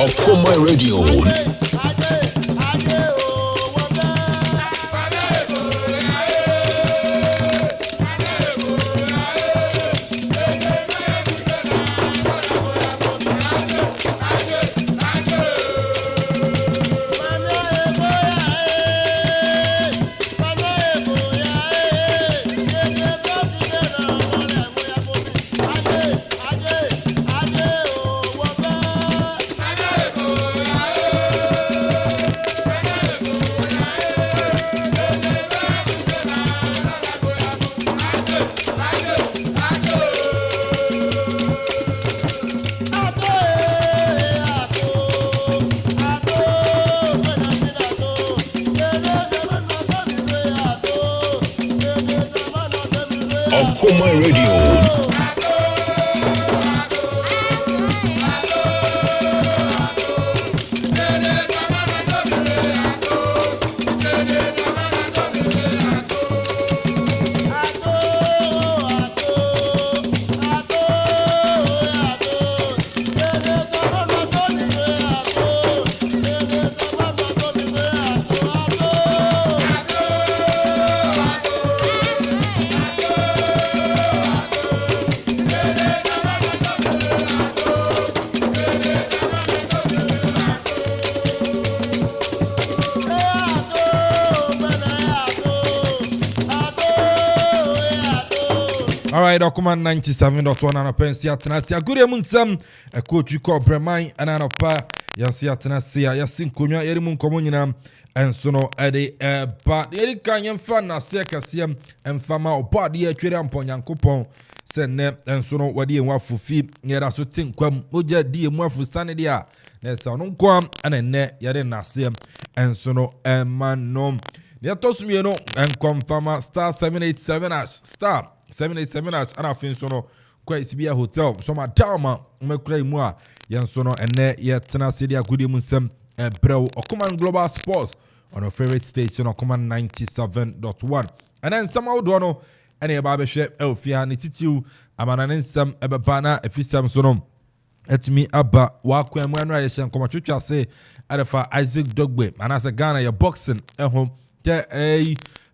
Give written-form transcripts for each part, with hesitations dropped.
Okoman Radio. Okoman Radio. All right, Okoman 97.1 anapensia tenasia. Good evening, Sam. A coach you call Barima and anapa. Yansia tenasia. Yasin kunya yeri mun komunyina. And sono ede but yeri kanyem fan na seka siem emfama obadi e twere ampon Yankopon. Sene and sono wadi en wafu fi yera so tinkwam oja di emu afu sane dia. Na sa no kwam anene yeri na siem and sono emanom. Ya tosumi no en confirma star 787 ash star 787 as ana fin sono kwa isibia hotel so ma dama umekura imu a yen sono ene ye tena sedia gudi munsem brew Okoman Global Sports on our favorite station Okoman 97.1 and then somehow do no ene ba be hwe elfia ne titiu amanane nsem ebeba efisem sono etimi aba wa kwa mu anu ayehye nkoma twetwa se adefa Isaac Dogbe anase Ghana ye boxing ehom te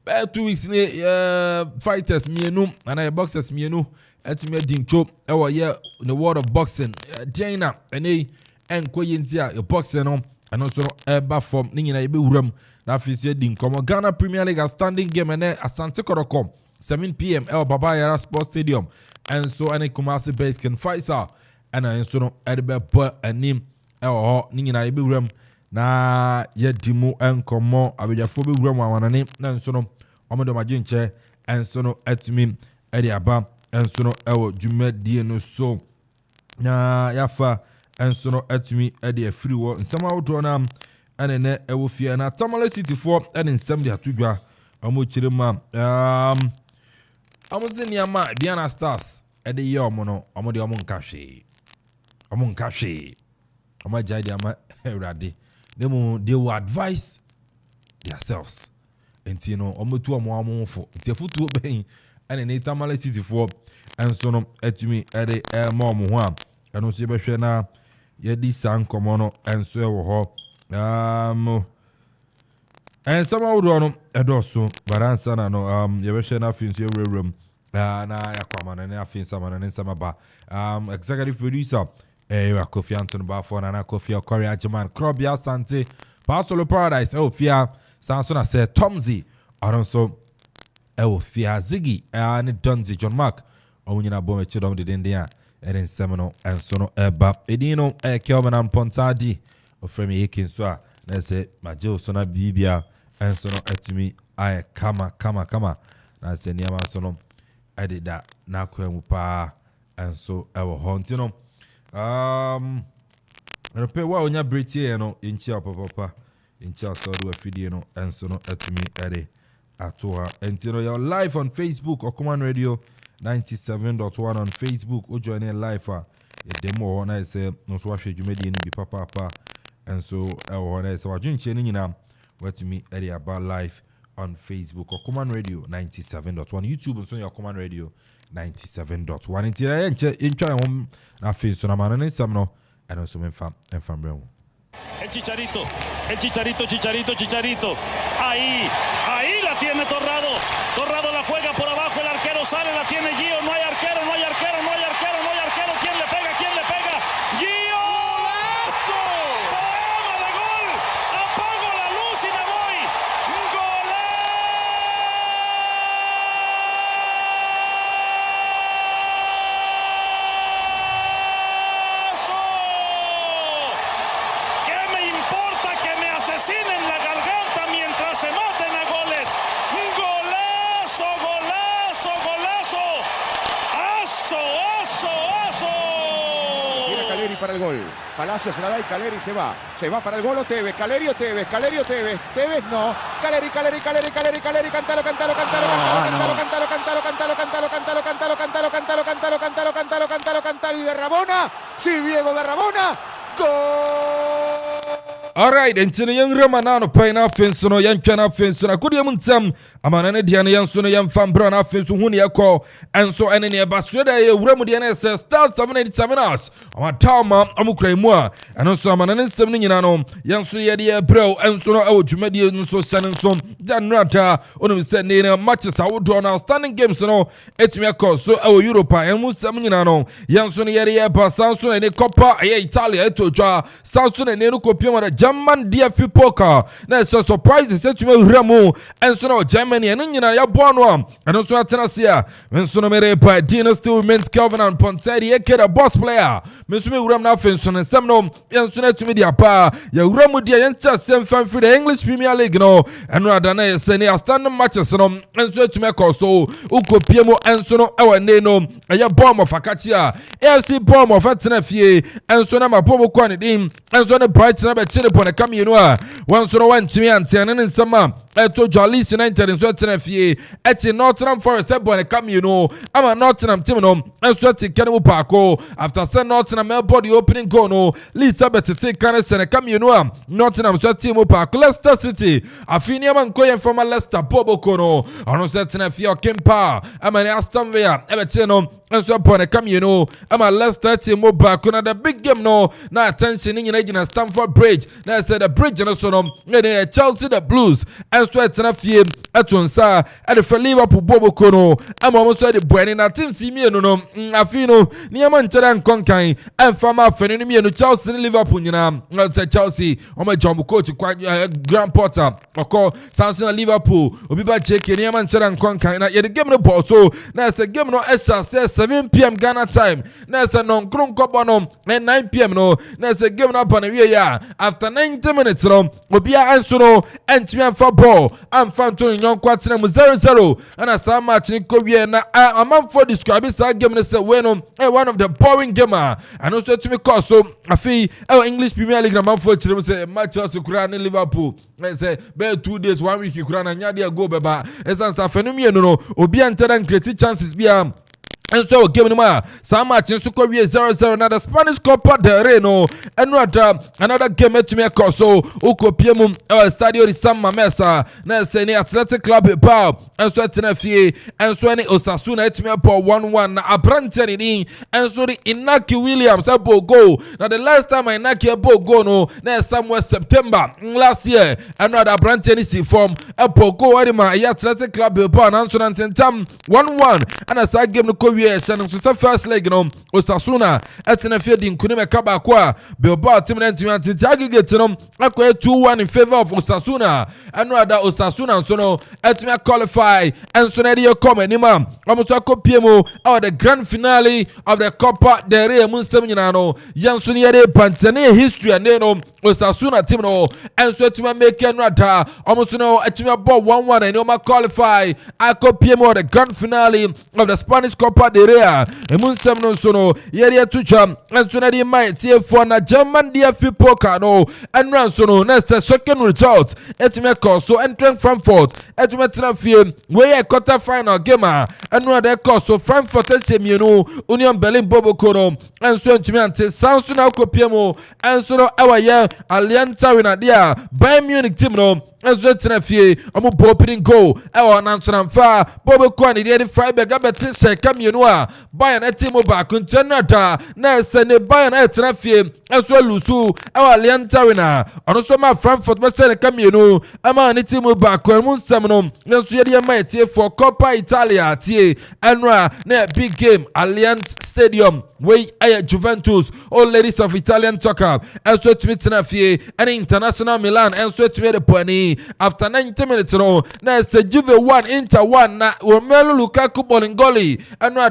2 weeks in fighters mienu and I boxers mienu etime dincho ewo ye in the world of boxing China ene enko yintia your boxing no and also eba form ni nyina ebe wuram na afisi dinkomo Ghana Premier League a standing game ene Asante Kotoko 7 p.m. El Baba Yara Sports Stadium and so ene Kumasi base can Faisal and so no edebe bo anim ewo ni nyina ebe wuram na ye dimu enkomo abejafo be wuram awanane na so no omodo majinche enso etimi edi aba enso ewo dwumadie no so na yafa enso etimi edi afiri wo nsema wodro na enene ewo fie na Tamale City for eni nsem di atudwa omo chire ma amuzi niama Biana Stars edi ye omo no omo de omo nkahwe omo jai ama erade them they will advise themselves. Enti no omotu omo nti afutu ben ene ne Tamale City for enso no etumi ede mo ho a eno so yebehwe na yedi sankomo no enso ewo ho ensama wodo no edoso baransa na no yebehwe na afin so ewrewrem na yakwama na afin sama na nsama ba executive producer Akuffo Anton ba for na Akuffo Korea German Krobia Sante Pasolo Paradise Ofia Sansona said Tomzi Aronso Fia Ziggy and Donzi John Mark Onyina Bome Chidom de India and in Seminole and Sono Eba Edino Kelvin Amponsah Addi Ofremi Ekin Swa let's say Majo Sona Bibia and Sono Etimi I kama na say Niama Sono I did that Nakwemupa and so our Hontino and pay what on your British no in chia papa in chia so do a video and so no etimi ere atoa and you know you're live on Facebook Okoman Radio 97.1 on Facebook o join in live a demo na say no so ahwe dwumadi ni bi papa and so na say wadwunche ni nyina watimi ere about live on Facebook Okoman Radio 97.1 YouTube so your Okoman Radio 97.1 intira enche intwa hom na face so na manane sam no and also memfa bremo Chicharito. Ahí la tiene Torrado. Torrado la juega por abajo, el arquero sale, la tiene Gio. No hay arquero. ¿Quién le pega? ¡Gio! ¡Golazo! ¡Poema de gol! Apago la luz y me voy. ¡Golazo! ¿Qué me importa que me asesinen la garganta mientras se maten a goles? Mira Caleri para el gol. Palacio se la da y Caleri se va. Se va para el gol o Tevez. Caleri o Tevez. Tevez no. Caleri. Cántalo. Y de Rabona. Sí, Diego de Rabona. Gol. All right, ntino yang rama na no pai na fenso no yan twa na fenso na kodi am ntam amana ne dia ne yan so no yan fam bra na fenso hu ne yakọ enso ene ne ba streda ye wura mu dia na se star 787 us ama tawma amukrai mu a eno so amana ne nsem ne nyina no yan so ye de bro enso no awo dwumadi nso sane nso janrata onum se ne na matches awodo na standing games no etimi yakọ so awo Europe en mu nsem nyina no yan so ne ye de ba sanso ne Coppa ye Italia etodwa sanso ne no kopia ma German DFP poker. Na so surprise say to me Ramu and so no Germany and nyina ya bono and so atenasia men so no mere pa dynasty women's Kelvin Amponsah Addi ekeda boss player men so me Ram na fenso no sem no en so na to me dia pa ya Ramu dia yan cha sem fan for the English Premier League no and rather na say ne standing matches no en so to me call so ukopie mo en so no e ne no ya bomb of akachia AFC bomb of atenafie en so na mapobo kwa ne dim en so ne bright na be chine pone kamino a wanso no wantimi antene ne nsama eto Jollies United nso tenafie eti Nottingham Forest ebone kamino ama Nottingham team no enso tikene mu paako after say Nottingham body opening goal no Elizabeth tikane sene kamino a Nottingham so team mu paako Leicester City afini ama nkoye former Leicester Boboko no ono so tenafie okempa ama ne Aston Villa ebeche no enso bone kamino ama Leicester team mu paako na the big game no na attention ni nyina Stamford Bridge na say the bridge no so no ne Chelsea the Blues so etena fie etonsa e de Liverpool Boboko no ama mo so de boani na team si mienu no afi no niam nchera nkonkan emfama afani no mienu Chelsea ni Liverpool nyina say Chelsea o ma jumbo coach kwa Grand Porter oko Samson Liverpool obi ba cheke niam nchera nkonkan na ye de game no ball so na say game no extra say 7 p.m. Ghana time na say non kronkobo no 9 p.m. no na say game no pa na wie ya after 90 minutes no obi a anso no entimi amfa ball amfanto nyon kwatena mu 0-0 and some match ni ko wie na Amanfo describe this game ne say we no one of the boring game and also to me cause so afi English Premier League na Amanfo chire say match Chelsea kura ni Liverpool say be 2 days 1 week kura na nya de go beba esansa fenomie no obi antera create chances bia. And so game no some match in Suko 0-0 na the Spanish Copa del Rey no another game to me cause so Ukopiemu Stadio di San Mamesa na say ni Athletic Club Bilbao and so tenafie and so ni Osasuna to me po 1-1 na Abrante ni and so the Inaki Williams abo goal na the last time Inaki abo goal no na somewhere September last year and no Abrante ni si form abo goal adima Athletic Club Bilbao na so nantentam 1-1 and as game no yes and so first leg no Osasuna etena fie di nkuni meka ba kwa Bilbao team na ntimi anti aggregate no akoye 2-1 in favor of Osasuna and rather Osasuna so no etimi qualify and so na dey come anima almost akopie mo the grand finale of the Copa del Rey munsem nyina no yanso ne yede pantene history and no Osasuna team no and so etimi make and rather almost no etimi ball 1-1 and no qualify akopie mo the grand finale of the Spanish Copa del Rey emunsem no so no yede tucha and so na dey mind tie for na German DFP poker no and run so no next second result etimi cause so entering Frankfurt etimi transfer we quarter final game and no dey cause so Frankfurt semienu Union Berlin Boboko no and so etimi ante sounds na kopie mo and so no awaye Allianz Arena dia Bayern Munich team no Enzo tenafie omo opening goal e won Amsterdam fa Boboko ni dey Freiburg abeti se kamienu mmienu a Bayern team back ntena da na se ne Bayern etena fie enso lusu ewa Allianz Arena ono so ma Frankfurt be se ne ka mmienu ama ne team back mu nsam no enso ye de ma tie for Coppa Italia tie enra na big game Allianz Stadium wey aye Juventus all ladies of Italian soccer enso tumi tena fie and International Milan enso tumi de poni after 90 minutes no na se Juve 1 Inter 1 na Romelu Lukaku Bolingoli enra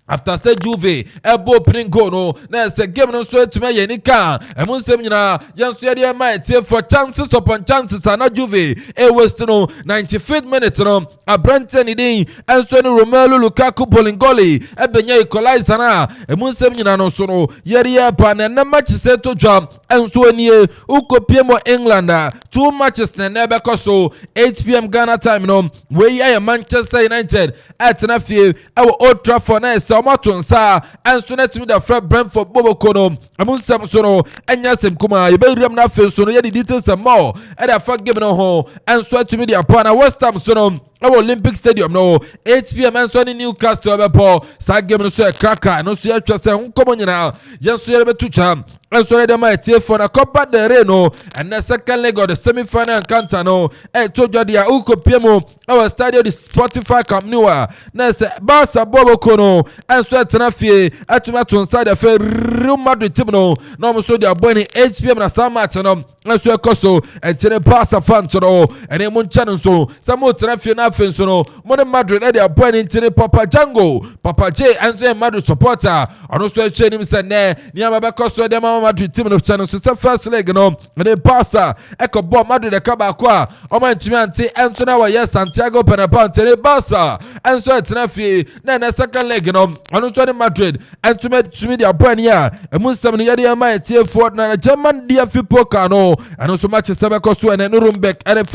after say Juve ebo opening goal no na say game no so etuma ye ni kan emu nsem nyina yenso ye de ma etie for chances upon chances na Juve e waste no 95th minute no Abrante ni din enso ni Romelu Lukaku Bolingoli ebenya equalizer na emu nsem nyina no so no ye de pa na match set to drum enso ni ukopiem England 2 matches na nebe koso 8 p.m. Ghana time no we ya Manchester United at na fie our Old Trafford na Omatonsa and so net with the Fred Brentford Bobo Kono, Amun Samsono, and Yasem Kuma, you better not feel so the details and more, and I forget given a home and sweat to me the upon a West Ham Sono. Our Olympic Stadium no 8 p.m. and so in Newcastle Airport start giving us a cracker and also you just say uncommon now just so to cham and so they might take for the Copa del Rey no and the second leg of the semi-final encounter no and told you the Uko Piemo our stadium the Spotify Camp Nou na say Barca Bobo Kono and so Tenafie atumato inside the Real Madrid team no so they are born 8 p.m. na some match no and so Koso and Tene Barca fans no and then Munchano so some more Tenafie na Fensono, Modern Madrid, they are born into Papa Django, Papa J, and the Madrid supporter. And also, training said, Niama Costa, the Mama Madrid team of channel, sister first leg, no, and then Barca, Echo Bob Madrid, the Cabacua, Oman Timanti, and so now, yes, Santiago Penapante, the Barca, and so it's Nafi, then a second leg, no, and also Madrid, and to me, they are born here, and Muslim Yadia might here for a German dear Fipocano, and also Manchester Costa and Nuremberg, and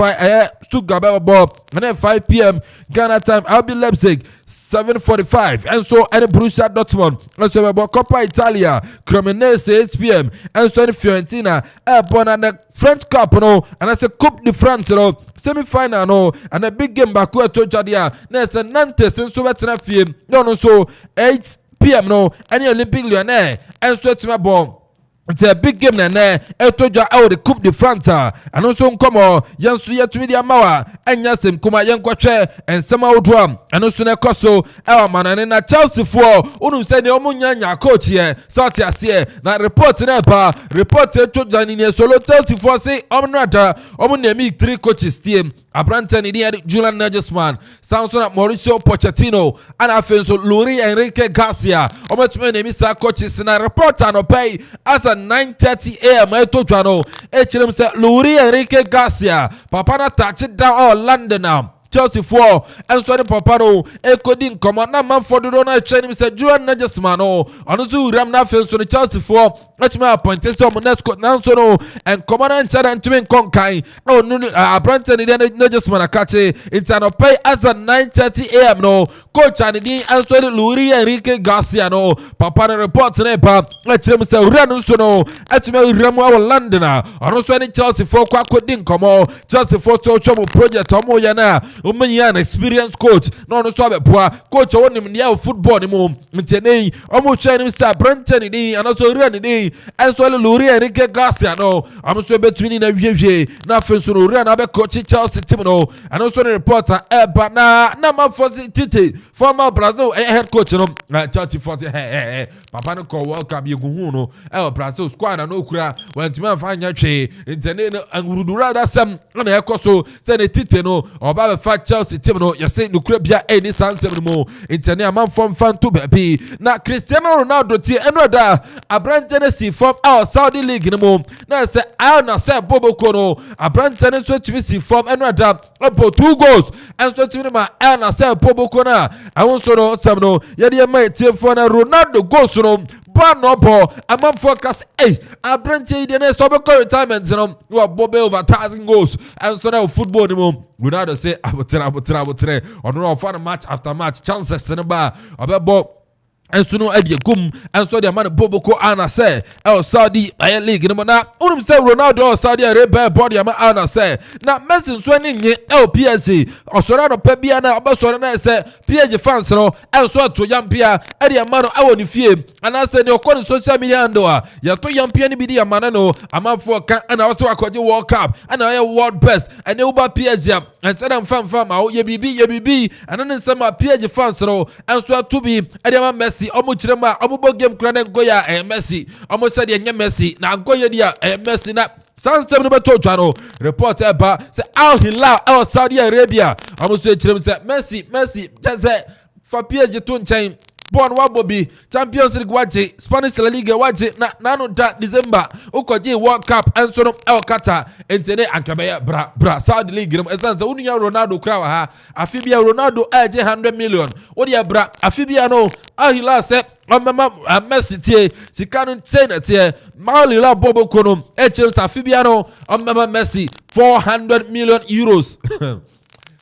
Stuttgart Bob, and then 5 p.m. Ghana time, RB Leipzig 7:45, and so at Borussia Dortmund, and so about Coppa Italia, Cremonese 8 p.m. and so Fiorentina, born at the French Cup, no, and that's a Coupe de France, no, semi-final, no, and a big game back to Jadia, there's a Nantes, and so that's enough, no, so 8 p.m. no, and the Olympic Lyonnais, and so it's my bomb. It's a big game na etoja out the Coupe de France and also nkomo yansu yetu media mawa enya sem kuma yenkwohwe ensema odwa and also na koso ewa manane na Chelsea for unu se ne omunya coach here sort ase na report na pa report etoja ni solo Chelsea for say omnada omunemi 3 coaches team Abrante ni Julian Nagelsmann, Samson Mauricio Pochettino, and Afenso Luis Enrique Garcia. Ometme nemi sa coaches na report no pay as a 9:30 a.m. eto jano. Echem se Luis Enrique Garcia. Papa na touch it down all London now. Chelsea 4 and so the Paparo Ekodin command na Amanfo do na training Mr. Julian Nagelsmann no onuzu ram na fence on Chelsea 4 let me appoint some Nesco now so no and command and chara and twin conkai no Abrante ni Nagelsmann akache intano pay as a 9:30 a.m. no coach and the answer Luis Enrique Garcia no Papa na report na pa let me say ran so no atme ram our London ono so ni Chelsea 4 kwa kodin komo Chelsea 4 to chomo project omo ya na an experienced coach no so abepua coach won him near football ni mo ntene omo try ni Mr. Brentford ni and also run ni and so Luis Enrique Garcia no am so between na wiewie na fenso no run abe coach Chelsea team no and also the reporter but na Amanfo Tite former Brazil head coach no Chelsea for papa no call welcome yeguhu no Brazil squad no kura went man fanya twe ntene no angurudura da sam na ekoso say the Tite no oba Chelsea team no you say no kura bia any sansem no intene Amanfo fan to baby na Cristiano Ronaldo tie enoda Abrante ne si from our Saudi league no mo na say I na say Bobo Kono Abrante ne so to si from enoda about 2 goals and so to ma I na say Bobo Kono I want so no some no ye dey my tie for na Ronaldo goals no no ball Amanfo cast Abrante dey na so be retirement no you are Bobo over 1,000 goals and so now football no mo we now say abotre on no fun match after match chances in the bar about enso no ade gum enso de man boboko ana say Saudi league no na unum say Ronaldo Saudi Arabia body ama ana say na Messi nso ni nye PSG osoro no pa bia na obesoro na say PSG fans no enso to yampia ade ama no awoni fie ana say ne okọ social media ando a ya to yampia ni bi di ama no Amanfo kan ana waso akoje World Cup ana ya world best ene uba PSG enso mfamfa ma ye bibi ana ne nsema PSG fans no enso to bi ade ama Messi omo chirema omo bo game kra na ngoya Messi omo said ye Messi na ngoya dia Messi na sansem no beto twa no report eba say Al Hilal Saudi Arabia omo so chirem say Messi jaze fa PSG to nchen Bon Wabobi Champions League waje Spanish La Liga waje na no da December ukoje World Cup enso no Qatar entene ankabaya bra Saudi League no esanza unuya Ronaldo kra wa ha afibia Ronaldo aje 100 million wodi bra afibia no Ahila se mama Messi tie sikanu tsena tie Malila Bobo kono James afibia no mama Messi 400 million euros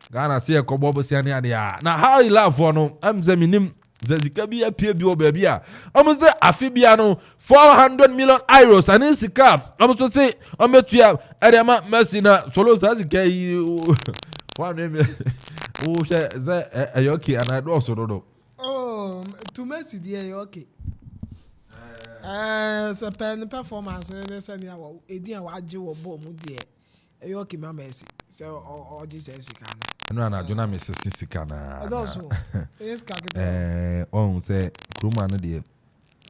Ghana se ko bobo siane ade ya na Ahila for no amze minim Zezika bi apie bi obabia omuze afibia no 400 million euros ani sika omuso se ometua adema Messi na solo zazika yi wa neme o she ze ayoki anado sorodo to Messi die ayoki so pen performance ne se ni awo edin awa age wo bo mu die ayoki ma Messi so o Jesus kana no na jona Messi sika na adoso yes ka keto on se kruma no de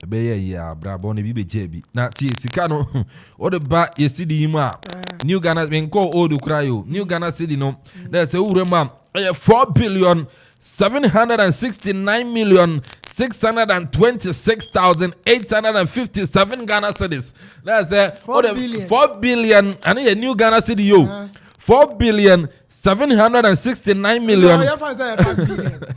be ye ya brabo ne bi be jebi na tie sika no o de ba yesidi mu a New Ghana ben ko old cry New Ghana city no there say urema 4,769,626,857 Ghana cedis. That's 4 billion. And a New Ghana city yo. 4,769,000,000.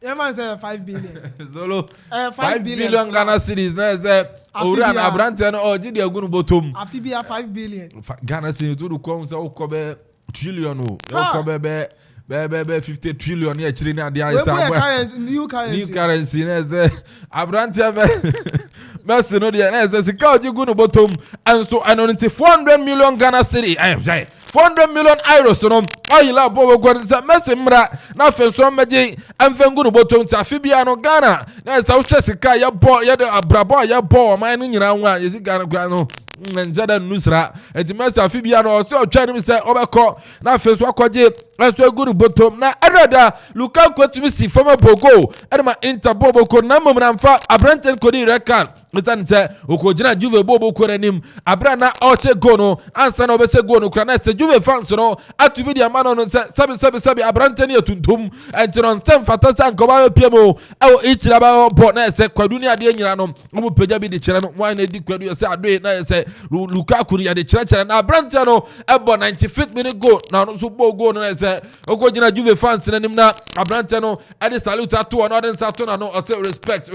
Yeah, man say 5 billion. Solo 5 billion Ghana cities. That's Oran Abrantian or Jidi Agunu Bottom. Afibia 5 billion. Ghana city to the comes out cover trillion. Cover 50 trillion here chiri na dia is new currency na ze Abrantian Messi no dia na ze sika ojigu no bottom and so anonity 400 million Ghana city 400 million euros no ayila bobo gwanza Messi mra na fenso meje amfengu no bottom ta fibia no Ghana na za wo sika ya ball ya de abrabo ya ball man no nyina nwa yesi Ghana kwa no njada nusra enti Messi afibia no so twanim se obekọ na fenso akọje enso eguru bottom na arada Lukaku tumi si former Bogo edema Inter bobo ko na momramfa Abranten kodi record metan se okojina Juve bobo ko ranim abra na oche go no ansa na obese go no kra na se Juve fans no atubi dia mano no se sabi Abranten ya tuntum enti no ntem fatasa nkoba piemo awo itira ba bo na se kwadu ni ade nyina no mo peja bi de kire no wan na di kwadu ya se ado na se Lukaku ya de kire na Abranten no ebo 95th minute goal na no so go no na se okojina Juve fans na nim na Abranten no ade salute ato no ade sato na no say respect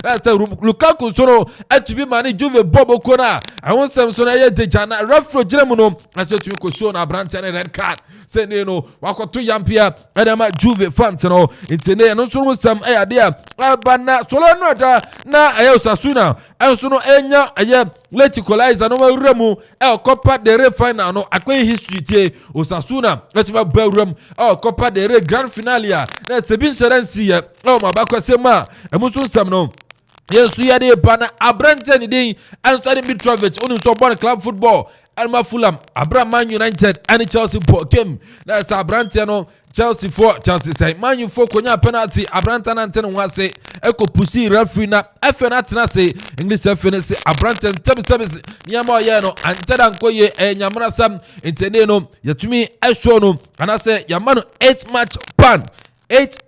that's Lukaku so no atubi mani Juve bobo ko na awon sem so na ye deja na referee gire mu no atubi ko show na Abranten red card say ne no wakoto yampia ade ma Juve fans no intene no so sem ade a bana solo no da na ayo Sasuna enso no enya aye late equalizer no wuremu Copa del Rey final no akwen history tie Osasuna let's Belgium Copa del Rey grand finale ya na sebin sharansi ya mabakwa sema emuso sam no yesu ya de bana Abranten dey Anthony Mitrovic onu so born club football Alma Fulham Abraham Man United and Chelsea game that's Abranten no Chelsea say Man U for konya penalty Abranten antene wase eko pusi referee na FN atena say English FN say Abranten tabi nyama ye no anteda nkoye nyamra sam intene no yatumi esho no ana say yamano 8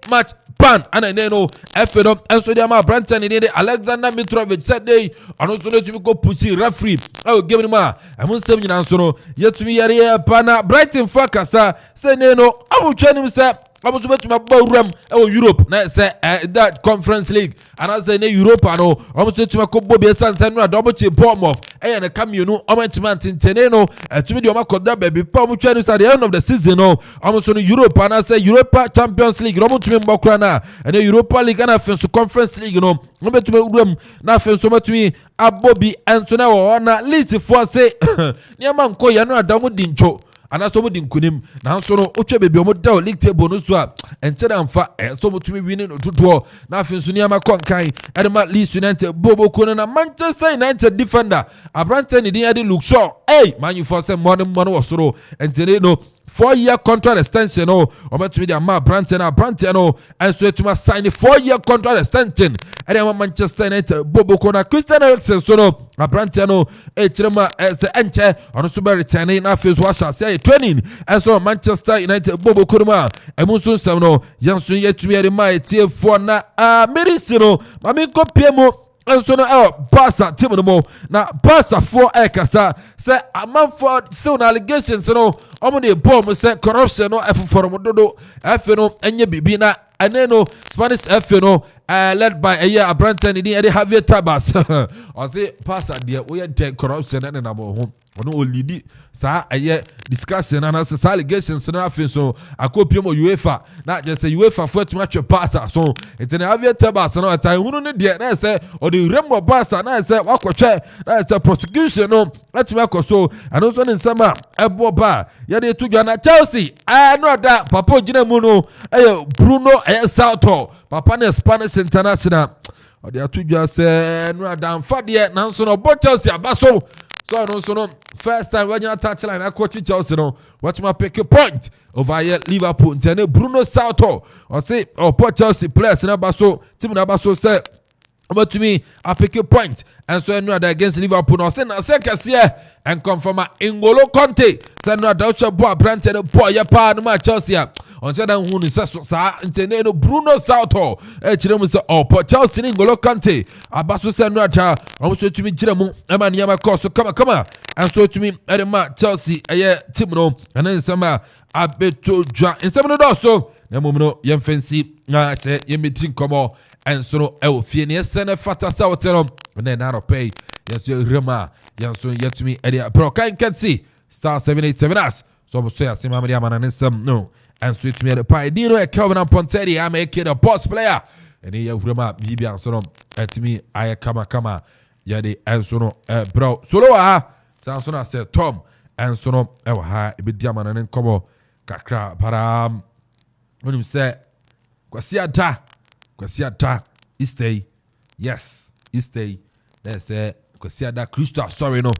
match ban and then no FN enso dia ma Abranten dey Alexander Mitrovic said dey ono so no tumi go pusi referee game ma amunsem nyina nso no yatumi yare pana Brighton fakasa say ne no awutwanim say omo so betuma bawuram e Europe na say that Conference League and I say na Europe no omo so betuma ko bobi esansan no double che Bournemouth e na kamienu omo betuma tentene no etumi de omo koda baby pa omo twa no at the end of the season no omo so no Europe and I say Europa Champions League omo tumi mbokra na and Europa League and afenso Conference League no omo betuma wuram na afenso betumi abobi enso na wo na list for say niam nko ya no adamu dincho anaso mo dinkunim na nso no otwa bebi omo da league table no so a enchera amfa so mo tumi win no dodo na afenso niam akonkan edema Leeds United bobo kono na Manchester United defender Abrante ni din ade look so man you for say money wasoro entene no 4-year contract extension no ometumi dia ma Abrante no enso etuma sign 4-year contract extension edema Manchester United bobo kono Christian Eriksen so no Abrante no echirema se enche ono so be returning na phase washa say training enso Manchester United bobo kono ma emunso nsam no yanso yetumi ere ma etie fo na Merisi no mami kopie mo enso no Barca team no mo na Barca for ekasa say Amanfo still na allegations no omo de bomb say corruption no for dodo efe no enye bibi na aneno Spanish FA no led by Abrante ni dey Javier Tebas o say Barca there we dey corruption na na mo ho ono olidi sa discussion and as allegations na afi so Akropong UEFA na just say UEFA for to match Barca so it's na Javier Tebas no time hunu ne there na say o the rembo Barca na say wakotwe na say prosecution no let me so and also in sama ebo ba ya dey to na Chelsea no da papa ogina mu no Bruno Salto papa na Spanish international o dey to say no da mfa there na so no bo Chelsea abaso so no first time when you touch line I coach Chelsea no watch my pick a point over here Liverpool and Bruno Salto or say poor Chelsea players na baso team na baso say about to me I pick a point and so no against Liverpool no say na second year and confirm N'Golo Conte say no doubt boy Abrante no boy ya pa no Chelsea on say dan hunu sa intene no Bruno Salto chiremu say poor Chelsea N'Golo Conte abaso say no aja on so to me chiremu e ma niam course come on and so to me edema Chelsea team no and then some abeto dwa insem no do so na mum no yemfancy na say yemetin komo and so no fie ne sene fata sa wotero na na pay yes rema yes yet me area bro can see star 787 us so so ya sima me amana nsem no and so it me the pie dino Kelvin Amponsah Addi I make it a boss player and he rema bibia so no at me I kama ya de and so no bro solo so na say Tom and so no ha e be diamana nkomo kakra para when you say kwasi ata Eastay yes Eastay let's say kwasi ada Crystal sorry no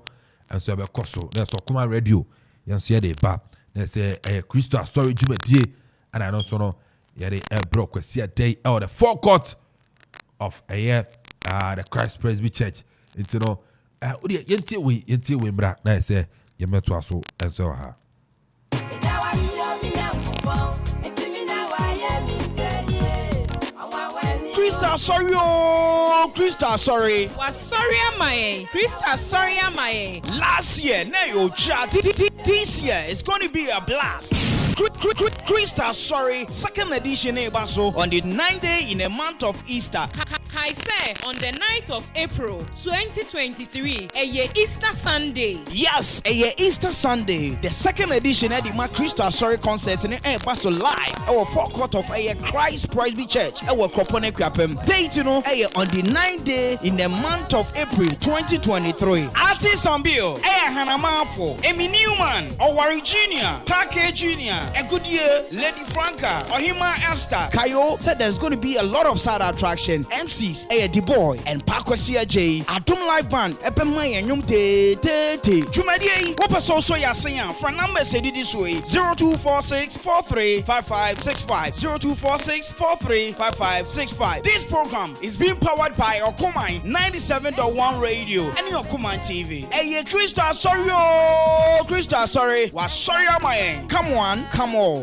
and so be koso let's Okoman radio yes here dey ba let's say Crystal sorry jumedie and I know so no here dey bro kwasi day the forecourt of the Christ Presby Church it's no yenti we mbra na say yemeto aso and so ha Krista sorry. Was sorry am I? Krista sorry am I? Last year, now you chat. This year it's going to be a blast. Krista sorry. Second edition so on the 9th day in the month of Easter. I say on the 9th of April 2023, a year Easter Sunday. Yes, a year Easter Sunday. The second edition of the Krista sorry concert in the live. Our forecourt of a Christ Presby Church. Our Akropong-Akuapem. Date on the 9th day in the month of April 2023. Artist on bill. Amanfo. Emi Newman. Owari Jr. Parker Jr. A good year. Lady Franca. Ohima Esther. Kayo said there's going to be a lot of side attraction. MCs. The boy and Pakwesia J. Atom Live Band. Epemay and Yum Te. Jumadi. What was also ya singer? For number said this way. 0246 435565. 0246 435565. This program is being powered by Okoman 97.1 radio and Okoman TV. Hey, Krista, sorry. Was sorry, my come on.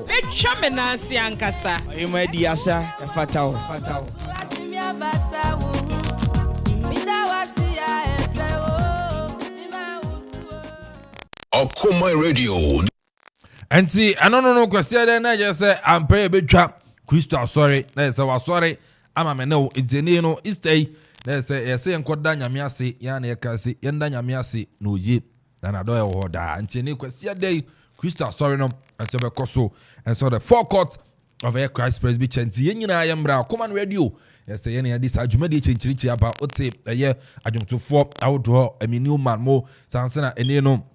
Let's Nancy Ankasa. You made the answer. Fatal. Okoman radio. And see, I don't know, because then I just say, I'm pay a bit trap. Crystal, sorry. Let's say, sorry. I'm a no, it's a no, it's day. Let's say, and quite Danya Miasi, Yana Kasi, Yandanya Miasi, no jeep, and I don't know that. And see, question day, Crystal, sorry, no, and so Koso, and so the forecourt of a Christ Presby Chance, Yen, I am brown, come on radio. Yes, any of this argument change about what say a year, I don't to 4 outdoor, I mean, new man more, Sansana, and you know.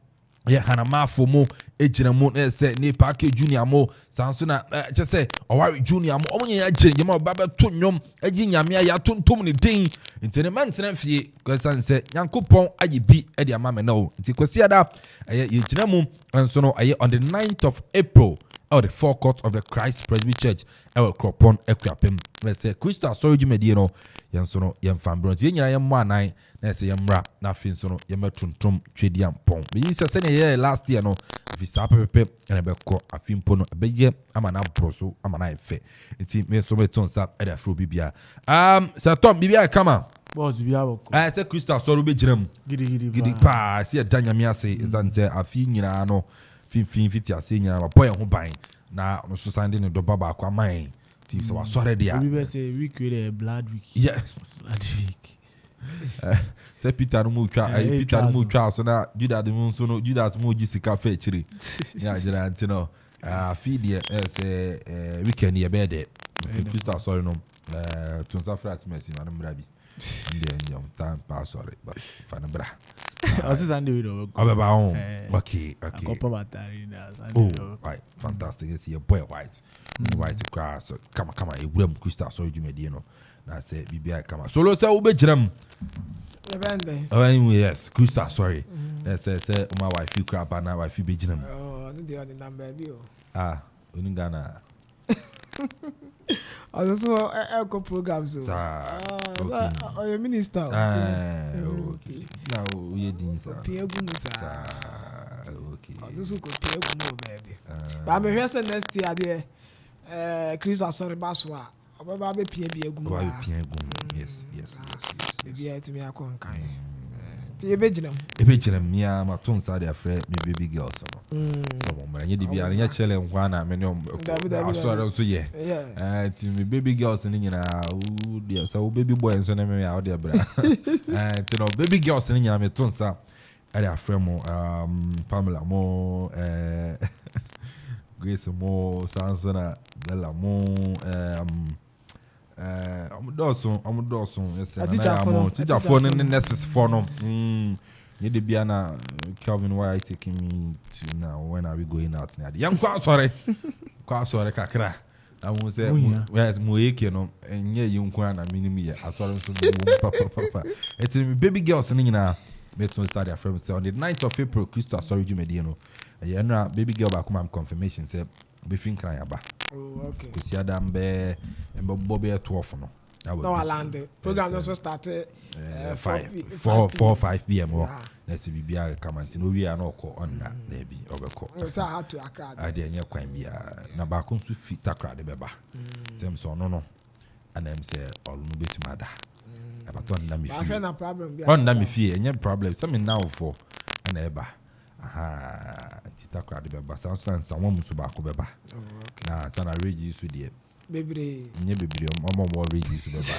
Yeah, Amanfo mo ejina mo say ni package junior mo sanso na just say Owari junior mo omo nya ejina ma baba to nwom eji nyame ya tontom ni din nti ne man tena fie kwasan say Yankopon aye bi e de ama me na o nti kwasi ada ye ejina mo nso no aye on the 9th of April or the forecourt of the Christ Presby Church Akropong-Akuapem. Let's say Crystal sorry Jumedi no yenso no yemfa bronze yenyina yemmo anan na say yemra na fin so no yemetuntum twediam pon be yisa se ne last year no visa pepe na be ko afimpo no beje amana broso amana efe nti me so beton sa e da fro bibia say Tom bibia kama boss bibia boko say Crystal sorry be giram gidi pa say danya mi ase izante afi nyina no fin fiti ase nyina ba boy ho ban na no so sande ne do baba kwa man ti so wa sorry dia we say week with blood week yeah blood week say Peter no mu twa so na Judas mu so no Judas mu gi sika fa chiri ya jira antino feed ye say weekend ye be de Crystal sorry no tunsa frat mercy na mbra bi ndiye time pass sorry but fa na bra also Sunday we do abeba on okay right fantastic you see your boy white cross so come ewuram Crystal sorry Jumedi no na say bibia kama solo say obegiram yes Crystal sorry say my wife you crap and wife you begiram no dey the number bi o oningana also eco programs so your minister okay now we din sir okay also ko piegu mo baby ba me hwese next year there Crystal sorry baswa obaba be pie bi egum yes bibia to me akonkan ti ebeginam mia maton sa de afre me baby girl so mo mara nye de bia nya chele nkwa na me no asoro so ye ti me baby girls ni nyina o de so baby boy so na me ya o de bra ti no baby girls ni nyina me ton sa de afre mo Pamela mo Grace mo Sansana Bella mo I'm Dawson. Yes, teacher for necessary for no. You the Biana Kelvin, why are you taking me to now? When are we going out now? Young quite sorry, Kakra. I will say, yes, Moeke, no, and yeah, you inquire a minimum. I saw him so papa. It's baby girl singing now. Beton started from on the 9th of April, Crystal sorry Jumedi no. Yeah, baby girl back home confirmation said, be think I about. Oh, okay. Kusi Adam be Bobby at 12 no. No, I landed. Program also started 5 p.m. Let's be bia come and no we are not call on that maybe overcall. So I had to Accra. I didn't hear quite be na ba come to fit Accra the beba. Them so no. And them say all no be to mother. About on na me fee. No problem. On na me fee, any problem. Some now for and eba. Aha, Tita the beba. Someone musu ba ko beba. Na sana rage you with baby. Nye baby, mama more rage you beba.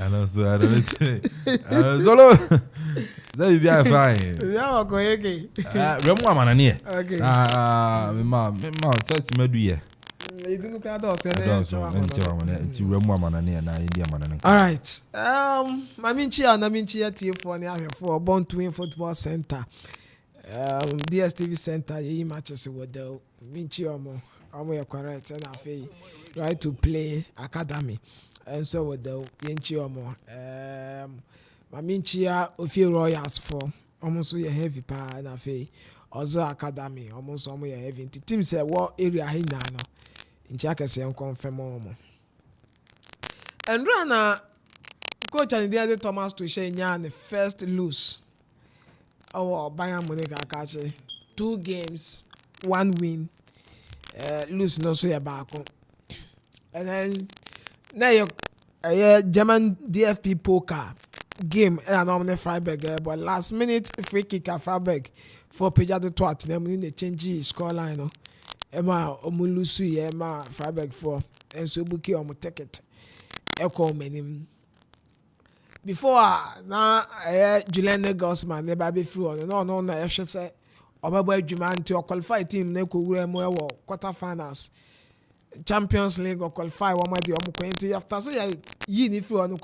And also I don't solo. That will be fine. Yeah, go again. Remo manani. Okay. Me ma set me do ye. You don't crowd us. All right. Maminchi TV for for Born Twin Football Center. DSTV Center. Ye matches with the Minchi Omo. Omo correct and I right to play academy. And so with the Yenchi Omo. Maminchi Ofi Royals for almost so heavy pa and I also academy almost almost heavy. Team say what area he na no. Inchaka say confirm omo. And rana coach and the other Thomas to share the first lose. Our Bayern Munich catch 2 games, 1 win. Lose no so back. And then now you German DFP poker. game and on the Freiburg, but last minute free kick at Freiburg for Peja the Twat. Then we change score line. Emma Omulusu, Emma Freiburg for and so Buki on take it. Okoman. Before now, Julian Gosman never be through. No, I should say. Oba Juman to qualify team neko mo quarter finals Champions League or qualify one my the 20 after say yi ni free on no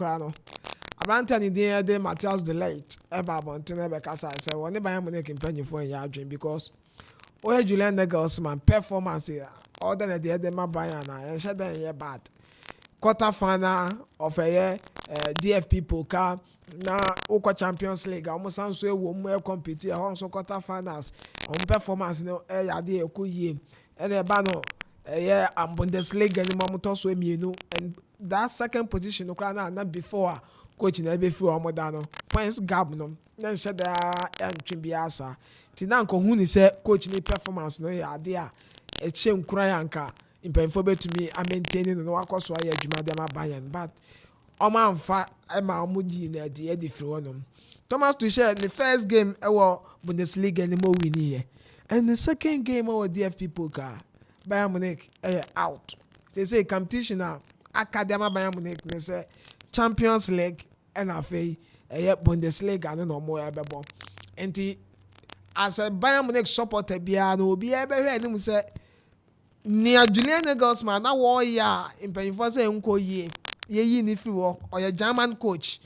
Abranta ni dey Matthias the late eba bonten ebe kasa say one by am make company for ya dream because Julian Gosman performance other than the ma buy na and share that bad quarter final of a year DFP Poker na Oko Champions League almost sound so we compete also quarter finals on performance no ya dey ekoyie and e ba no Bundesliga ni mamuto so emienu and that second position no na before coach na be free omoda no points gap no na share da entwe biasa ti na nko hu ni say coach ni performance no ya dey a eche nkura yanka impemfo betumi a maintain no wakoso aye adwuma dem abayan but Omanfa ema omudi na de free wonom Thomas Tuchel the first game ewo Bundesliga ni mo win here and the second game ewo DFP Poker Bayern Munich out they say competition na academy Bayern Munich they say Champions League and afei Bundesliga no mo ebebo enti as a Bayern Munich supporter bia no obi ebehwe anim say Nia Julian Nagelsmann na wo ya impanyfo say nko ye ni free wo or German coach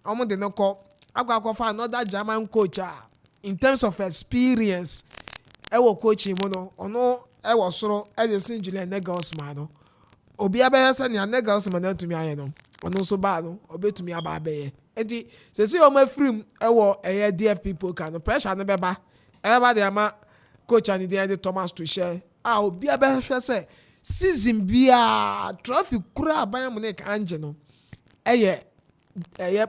omo de no ko akwa another German coach in terms of experience wo coaching mo no ono wo soro dey say Julian Nagelsmann no obi abeye say Nia Nagelsmann na tumi aye no ono so ba no obetumi aba abeye enti se si o ma free wo DFP Poker no pressure no beba de ama coach and the Thomas Tuchel obi abehwe say season bia trophy kura Bayern Munich anje no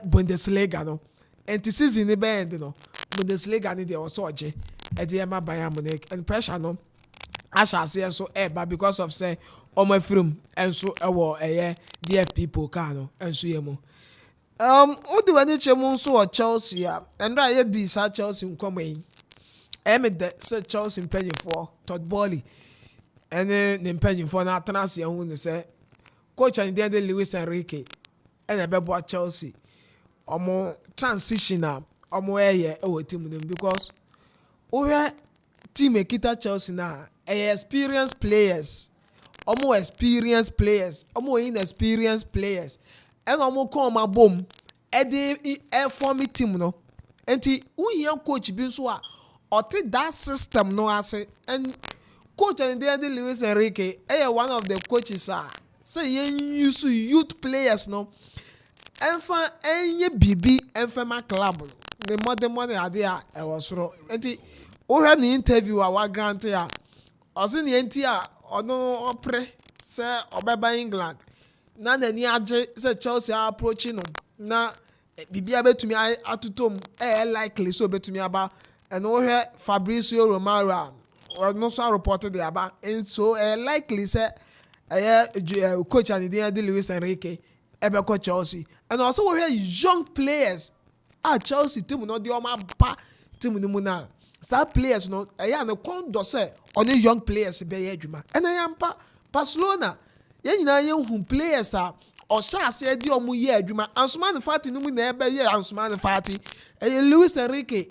Bundesliga no enti season ni bend no Bundesliga ni dey also oje dey ma Bayern Munich and pressure no asha say so eba because of say omo film enso ewo DFP Poker no enso yemu odi wani chemu nso o Chelsea and I di sa Chelsea nkomo the say Chelsea penny for Todd Bowley and the penny for na transfer who say coach and the Luis Enrique and a Chelsea omo transitional omo team them because over team ekita Chelsea na experienced players omo inexperienced players and omo come abom form team no enti uhian coach bi so a ote that system no ase and coach and the Luis Enrique one of the coaches say use youth players no enfa enye bibi enfa ma club the modern money ade was ro enti o he ni interview wa grant ya o se ni enti ono opre say obeba England na ni age say Chelsea approaching no na bibi abetumi atutom likely so betumi aba and we hear Fabrizio Romero no so reported the about and so likely say coach and the Luis Enrique ebe Chelsea and also we hear young players Chelsea team no the oma pa team no na some players no no kondo say only young players be adwuma and yampa Barcelona nyina hu players o sha ase di omu ye adwuma Ansumani Fati no mu na ebe ye Ansumani Fati Luis Enrique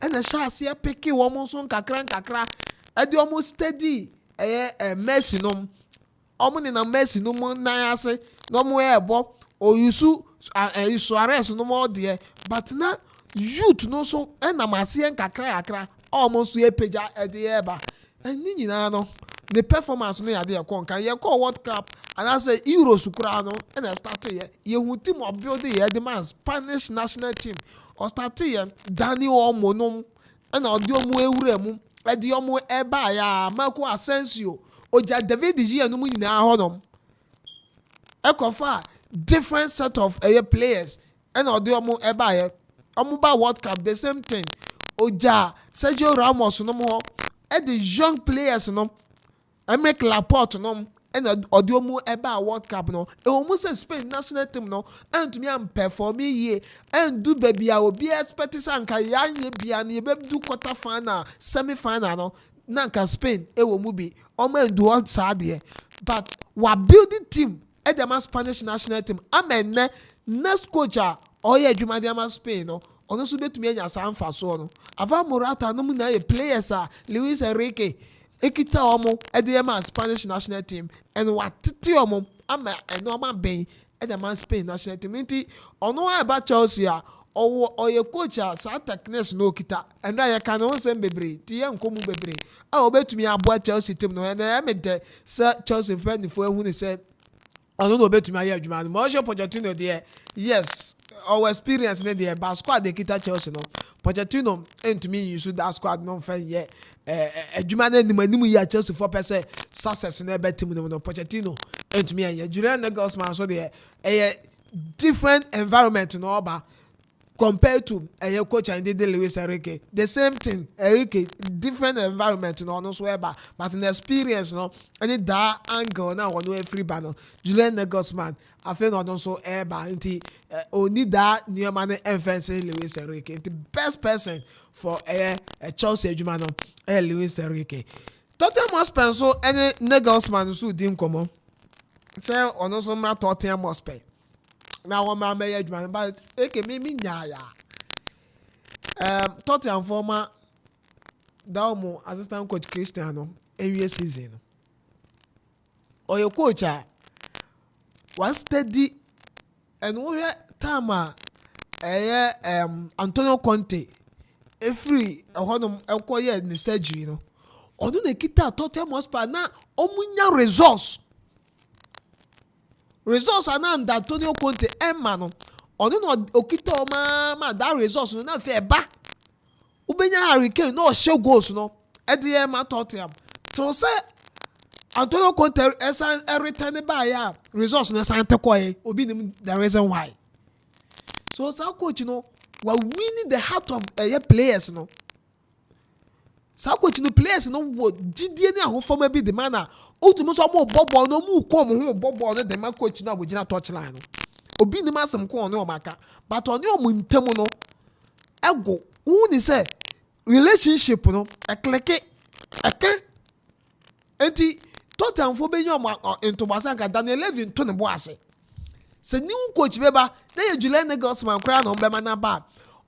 and a chassis picky woman son kakra edi almost steady Messi no omo na Messi no mo na ase no mo ebo o yusu Suarez no mo de but na youth no so na masie kakra almost ye peja edi eba ni nyina no the performance no ya de kon kan ye call World Cup and I say Euros kura no and start ye hu team of build ye the man Spanish national team or start here Dani Omonom and Odiomu Euremu Ediomu Eba ya Marco Asensio Oja David Gia no nyina honom Ekofa different set of players and Odiomu Eba ya Omuba World Cup the same thing Oja Sergio Ramos no mo the young players no Emerick Laporte no and odiomu eba World Cup no e omu say Spain national team no and me am perform ye and do baby a obi expect sanka yanye bia na be do quarter final semi final no nanka Spain e wo mu bi omo endu on sade but we building team e dem Spanish national team amen next coach a oye adwuma dem Spain no ono so betumi anya sanfa so no ava Morata no mu na ye players a Luis Enrique ekita omo edema Spanish national team and watete omo ama enoma ben edema Spain national team nti ono eba Chelsea a oye coach a sa techniques no kita and ya kan won sem bebre ti ye nkomu bebre a obetumi abo Chelsea team no and me de sa Chelsea fan fo ehu ni say ono no obetumi aye adwuma no Mauricio Pochettino there yes our experience in the bad squad they kita Chelsea no Pochettino entumi use that squad no fan ye adwuma na nimu ya Chelsea for person success na be team no Pochettino entumi aye Julian Nagelsmann so there different environment no oba compared to a coach and did Luis Enrique the same thing Enrique different environment no so eba but in the experience no any that angle na one free banner Julian Nagelsmann I feel not so eba nti only that new man influence Luis Enrique the best person for a Chelsea adwuma no Luis Enrique Tottenham Hotspur so any Nagelsmann so di nkomo say ono so mra Tottenham Hotspur now one man may adwuma but eke me nyaya Tottenham former Dalmo assistant coach Cristiano every season or your coach was steady and we time Antonio Conte free honum ekoye ni surgery no onu na kita Tottenham Hotspur na omunya resource anan da Antonio Conte emma no onu no okita o ma that resource no na fe ba ubenya Hurricane no show goals no e de ma Tottenham so say Antonio Conte esan return ba ya resource na san tekoye obi nim the reason why so sa coach no we winning the heart of players no sa coach no players no wo didie ni ahofoma bi the man na otumo so mo bobo no mu ko mo ho bobo no the man coach na wo gina touchline no obi nim asem ko no maka but oni o muntem no ego who ni say relationship no ekleke enti Tottenham fo be nyom into basanka Daniel Levy to ne bo ase se new coach beba na ye Julian Nagelsmann kra no be na ba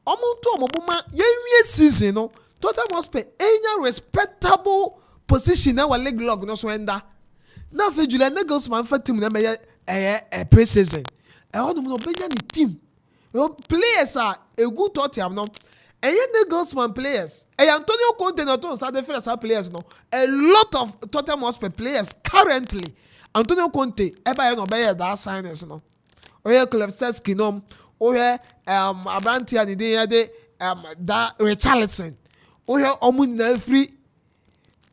omo to omo buma ye season no Tottenham Hotspur enya respectable position na wa league log no so enda na fe Julian Nagelsmann fa team na me pre-season ono no benya ni team players are a good Tottenham no Nagelsmann players Antonio Conte no to sa defense players no a lot of Tottenham Hotspur players currently Antonio Conte eba no be that signings no oye Kulusevski no oye Abrantia ni de da Richarlison oye omu na free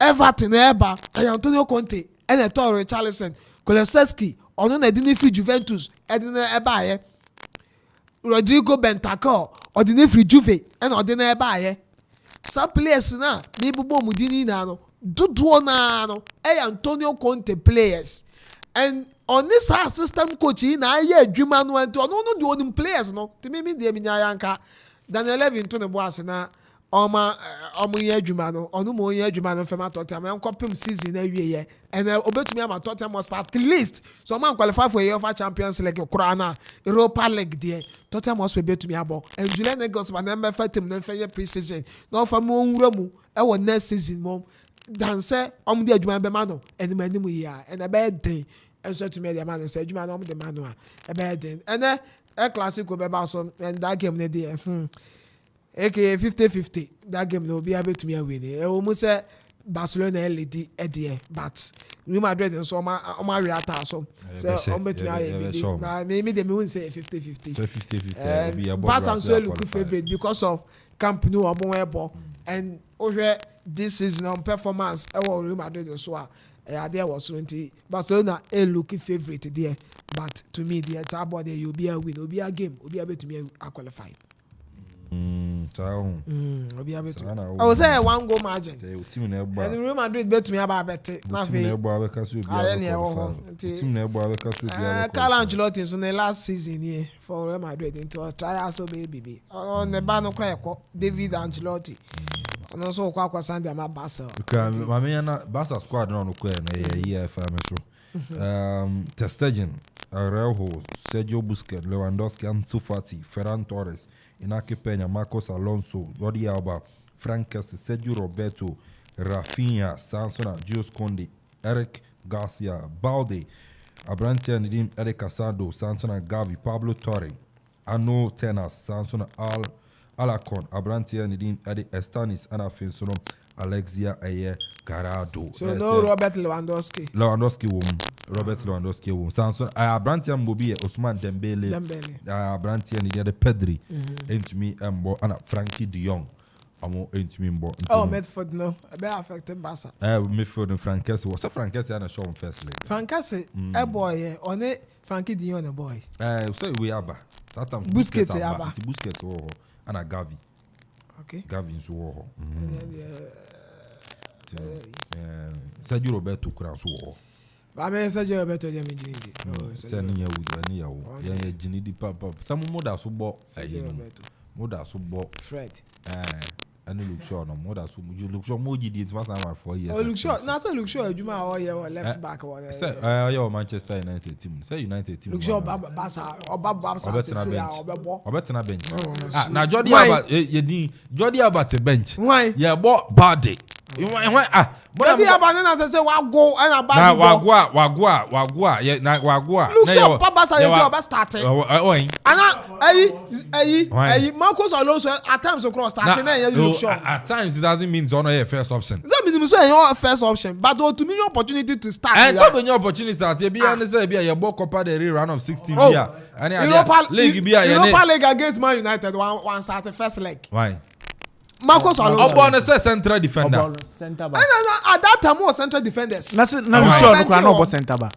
Everton eba Antonio Conte and to Richarlison Kulusevski ono na di free Juventus edina eba ye Rodrigo Bentancur odine free Juve and odine eba ye some players na me bubo mudini na no duduo na no Antonio Conte players and on this assistant coach na ye adwuma no anto no the only players no te me de minya yanka Daniel Levy to ne boas na oma ye adwuma no onu mo ye adwuma no fema Tottenham enkopem season na wie ye and obetumi ama Tottenham at least so man qualify for UEFA Champions League kura na Europa League there Tottenham must betumi abo and Julian Nagelsmann na mfa team na mfa pre-season na ofa mo nwura mu e wo next season mo dan say de adwuma be ma no and manimu ya and be den and so to me the man say adwuma na de ma no e be den and a classical be ba so and that game na there aka 50-50 that game no be able to me win e almost say Barcelona led there but Real Madrid and so my react so bet me maybe they won't say 50-50 so 50-50 Barca so look favorite because of Camp Nou or and over this season on performance Real Madrid and so there was 20 Barcelona a looking favorite there but to me the entire body you be a win will be a game will be able to me qualified. Chao. Obi abeto. I was say one goal margin. Team na egba. And Real Madrid bet me about bet. Na Team na fe. egba abeka so obi. Team na egba abeka so obi. Carlo Ancelotti so the last season here for Real Madrid into try so baby. On the ban no cry David Ancelotti. On also kwa Sunday ma Barca. Mami na Barca squad no ko na ye fa me so. Ter Stegen, Araujo, Sergio Busquets, Lewandowski, Ansu Fati, Ferran Torres, Inaki Peña, Marcos Alonso, Jordi Alba, Frank Kessie, Sergio Roberto, Rafinha, Sansona, Jules Koundé, Eric Garcia, Balde, Abrantia Nidim, Eric Casado, Sansona Gavi, Pablo Torre, Ano Tenas, Sansona Alacon, Abrantia Nidim, Eddie Estanis, Ana Finsono, Alexia Aye Garado. So no Robert Lewandowski. Robert Lewandowski wom. Samson Abrantia Mbobi Ousmane Dembele. Abrantia ni de Pedri. Entumi mbo ana Frankie de Jong. Amo entumi mbo. Oh, Medford no. Be affected Barca. Midfield and Frank Kessie. What's Frank Kessie ana show first league. Frank Kessie boy on it Frankie de Jong boy. So we aba. Satam Busquets aba. Busquets wo ana Gavi. Okay. Gavi nso wo. Sergio Roberto Kranso wo. Ba me Sergio Roberto dem jinidi. Send ya wu ya wo. Ya jinidi papa. Some moda so bo. Sergio Roberto. Moda so bo. Fred. And look sure no moda so you look sure mo gidi it was am 4 years. Oh look sure. Na so look sure adwuma all year left back or. Say your Manchester United team. Say United team. Look sure Barca say Obetena bench. Na Jordi Alba Jordi Alba te bench. Why? Yeah, bo bad day. Jordi Alba na say wa go and bad. Na wagua. Yeah, na wagua. Look sure Barca say Oba starting. Ana Marcos Alonso at times across starting na look sure. At times it doesn't mean it's not your first option. That means say your first option, but to me opportunity to start. And so when your opportunity start, you be say be your ball Copa del Rey round of 16 here. And Europa League against Man United one start the first leg. Why? Marcos Alonso. Obon say central defender. Center back. At that time was central defenders. Na sure no center back.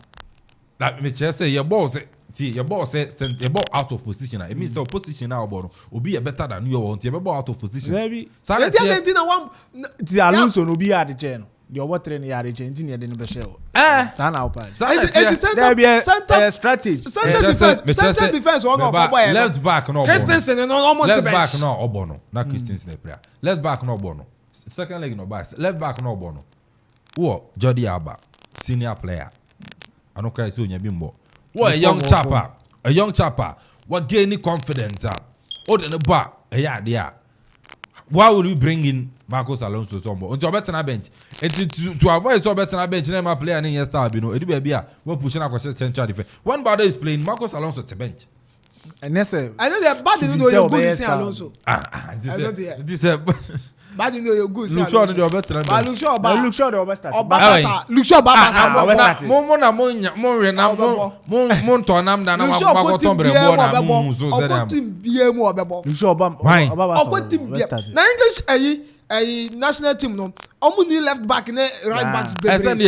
That me say your ball say your ball say your ball out of position. It means your position now about will be better than you want. Your ball out of position. Maybe. The Alonso no be at the chain. The over train at the chain near the number show. Sana opa. There be a strategy. Central defense left back no. Christensen no left back no Obono. Not Christensen player. Left back no Obono. Second leg no back. Left back no Obono. Who Jordi Alba, senior player. I don't cry so nya bimbo. What a young chapper. What gaining confidence? Oh, the back. Yeah. Why would you bring in Marcos Alonso somebody? Until better na bench. And to avoid so better na bench, name a player in your star, you know. It be we're pushing across central defense. One body is playing Marcos Alonso to bench. And that's it. I know they're bad to know you're good to Alonso. This bad to know you're good. Look sure you're better than bench. Look sure the over start. Look sure Baba. Mon tonam na na wa tombre bo na mu so ze na. Team BM Obebo. Look sure Obama. Team BM. Na English national team no. Omu ni left back ne right backs baby. Send the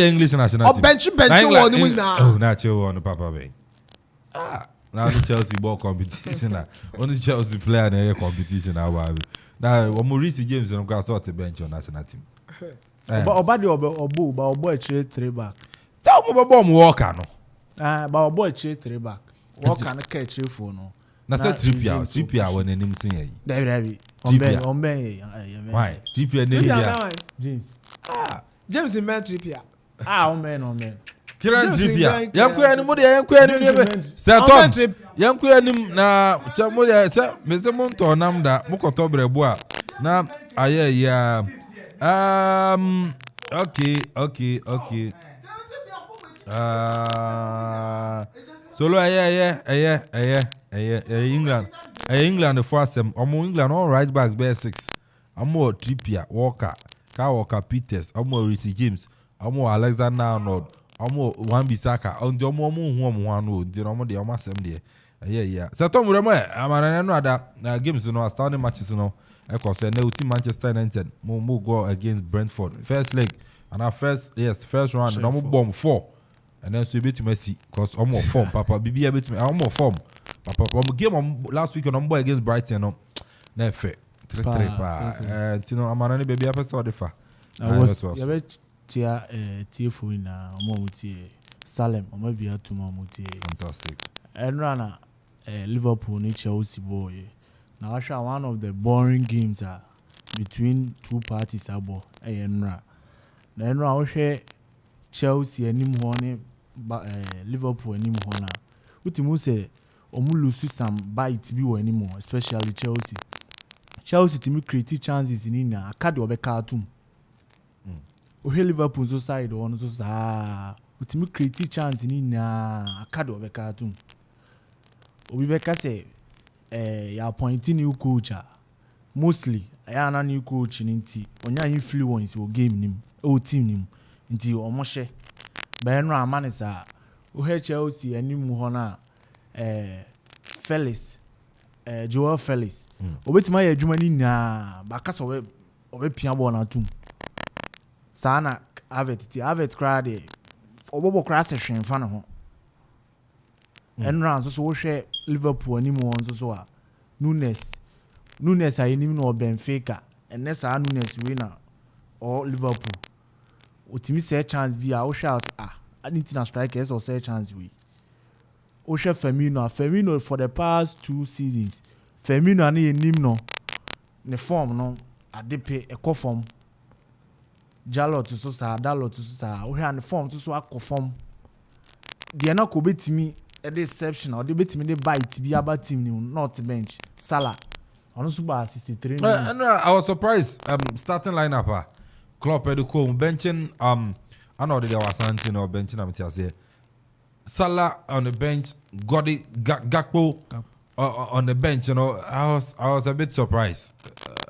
English national team. Bench one ni na. Oh, na chill on papa be. Now the Chelsea ball competition na. Only Chelsea player na competition na wa. Now, Maurice James on grass out the bench on national team. Obadi Obo a 3 back. Tell me about Walker no. But Obo a 3 back. Walker na catch for no. Na say Trippier when him sing. David. Why? Trippier name James. James in man Trippier. On man. Kiran Trippier. Yanku anybody yanku anybody. Say Tom. Yanku anim na chamo ya say me say mon to nam da mokoto brebo a na aye ya okay. Solo England for some England all right backs bear 6. Amo Trippier, Walker, Peters, Amo Reece James, Amo Alexander Arnold, Amo Wan-Bissaka, on the Omo no, the Omo de Omasem de. Yeah. So Tom Remo, I'm no other games no astounding matches no. Because Manchester United mo go against Brentford first leg and our first round and I'm bomb 4 and then so bit to Messi because I'm more form papa BB a bit me I'm more form papa game last week on against Brighton no Nefe. 3-3 pa. Tino amana ni baby apesa odifa. I was yabe tia TFO na omomutie Salem omabia tuma omotie. Fantastic. Enrana Liverpool ni Chelsea boy. Now actually one of the boring games are between two parties abo enra. Na enra wo hwe Chelsea anim ho ne Liverpool anim ho na. Utimu say omu lose some bite bi wo anim, especially Chelsea. Chelsea timi create chances ni na akade obeka atum. Ohe Liverpool so side on so sa utimi create chance ni na akade obeka atum. Obi beka say ya appointing new coach mostly ya na new coach ni nti onya influence o game nim o team nim nti omoshe benro amanisa ohe Chelsea anim ho na Felix Joel Felix obetima ya adwuma ni na bakasa obe pia ball na tum sana Havertz crowd obobo cross hwen fa na ho enran so wo hwe Liverpool anim won so a Nunes ayenim no Benfica enne sa Nunes we na or Liverpool otimi say chance bi a wo hwe international strikers or say chance we o hwe Firmino for the past 2 seasons Firmino na yenim no ne form no adepe ekofom Dalot so sa o hwe an form so akofom de na ko betimi a deception or the betimi de bite bi aba team ni not bench Salah on so ba 63 and I was surprised starting lineup Klopp ediko benching I know there was something or benching am say Salah on the bench Gakpo on the bench, you know. I was a bit surprised.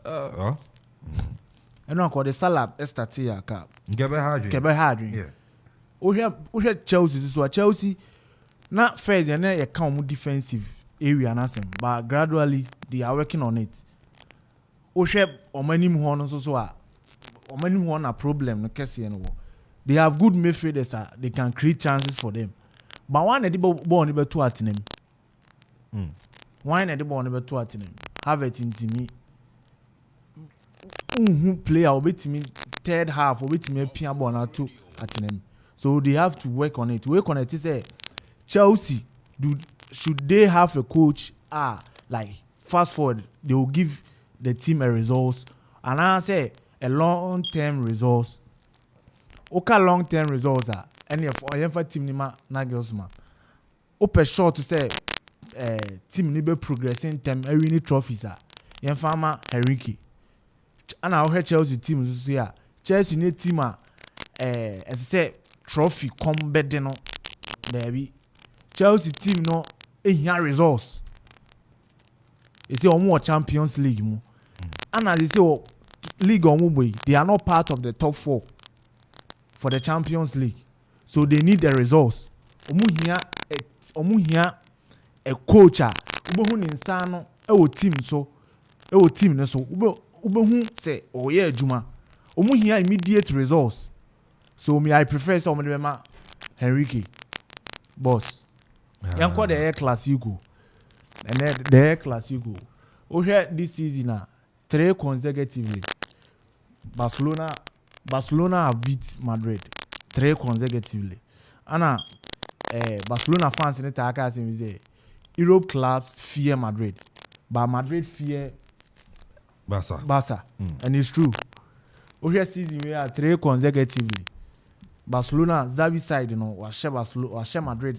And I call the Salah Estatia cap. Kebe Hadri. Yeah. We had Chelsea so Chelsea not first and then come defensive area and but gradually they are working on it. Oshep or many more so or many more a problem no case they have good midfielders they can create chances for them. But one at the ball never two at them. One at the ball never two at them. Have it in me. Player will be to me third half will be to me pia ball na two at them. So they have to work on it. Work on it. Say Chelsea should they have a coach like fast forward they will give the team a results and I say a long-term results. Okay, long-term results any of our team nima Nagelsmann. Open short to say team ni be progressing term winning trophies Yenfama Henrique. And our Chelsea team so here. Chelsea ni team as say trophy come better no there be. Chelsea team no here results. They say more Champions League mo. And as they say league on they are not part of the top 4 for the Champions League. So they need the results. Omu here a coach ube hu ni nsano team so team ne so ube hu say oye adwuma. Omu here immediate results. So me I prefer some of them Henrique boss. Yanko the Air Clasico. And the Air Clasico. O here this season 3 consecutively. Barcelona have beat Madrid 3 consecutively. And Barcelona fans in the Taka say Europe clubs fear Madrid, but Madrid fear Barca. And it's true. Over season we are 3 consecutively. Barcelona Xavi side, you know, was Madrid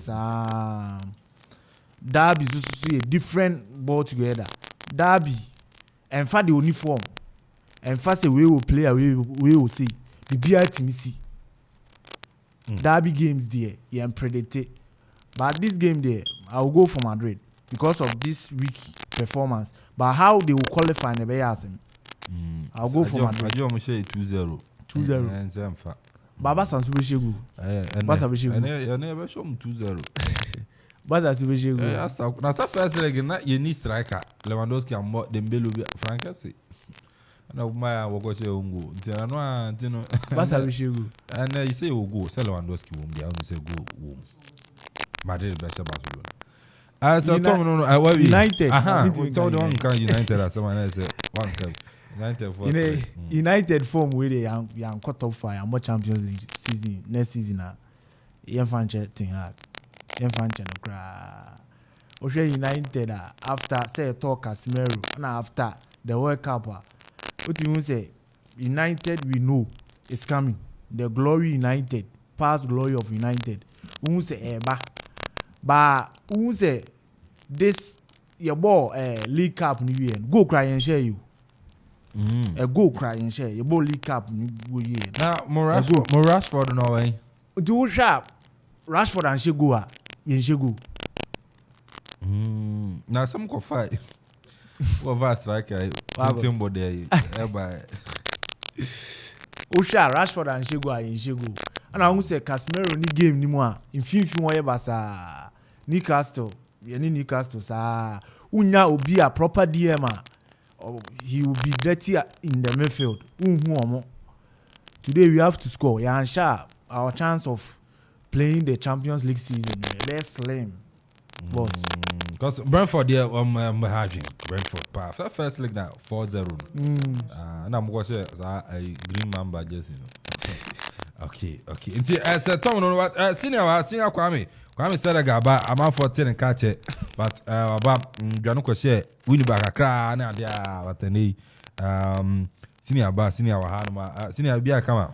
Derby is a different ball together. Derby and for the uniform and first we will play we will see the BI team see. Derby games there, yeah, predicted. But this game there, I will go for Madrid because of this weak performance. But how they will qualify, never ask him. I'll go for Madrid. I just say 2-0. 2-0. Baba Sansu Bishegu. Basa Bishegu. I never show him 2-0. Basa Bishegu. Now, so first leg, not you need striker. Lewandowski and Dembele, Frankesi. No, my Wagoche Ungo. Tino, Basa Bishegu. And you say you go, Lewandowski won't be able to say go. Madrid better Barcelona. As I told no, I was United. We told one can United as someone else. One can United for United form where they young cut top 5 and more Champions League season next season. Yen fanche thing hard. Yen fanche no cry. Oshe United after say talk Casemiro and after the World Cup. What you say? United we know is coming. The glory United, past glory of United. Who say ba who say this your ball League Cup new year go cry and share you. Go cry and share your ball League Cup new year. Now Rashford no way. Do sharp Rashford and Shego yen Shego. Now some go fight. What vast like team body by Osha Rashford and Shego yen Shego. And I who say Casemiro ni game ni mo in fin one basa Newcastle sa unya obi a proper DM he will be dirty in the midfield. Today we have to score. Yeah, sharp. Our chance of playing the Champions League season less slim. Boss. Because Brentford there having Brentford pass. First league now 4-0. And I'm going to say a green man badges, you know. Okay. Until as a Tom no what senior Kwame said about Amanfo 10 and catch it, but about Januko share win back a cry na dia what any senior Hanuma senior Bia come out.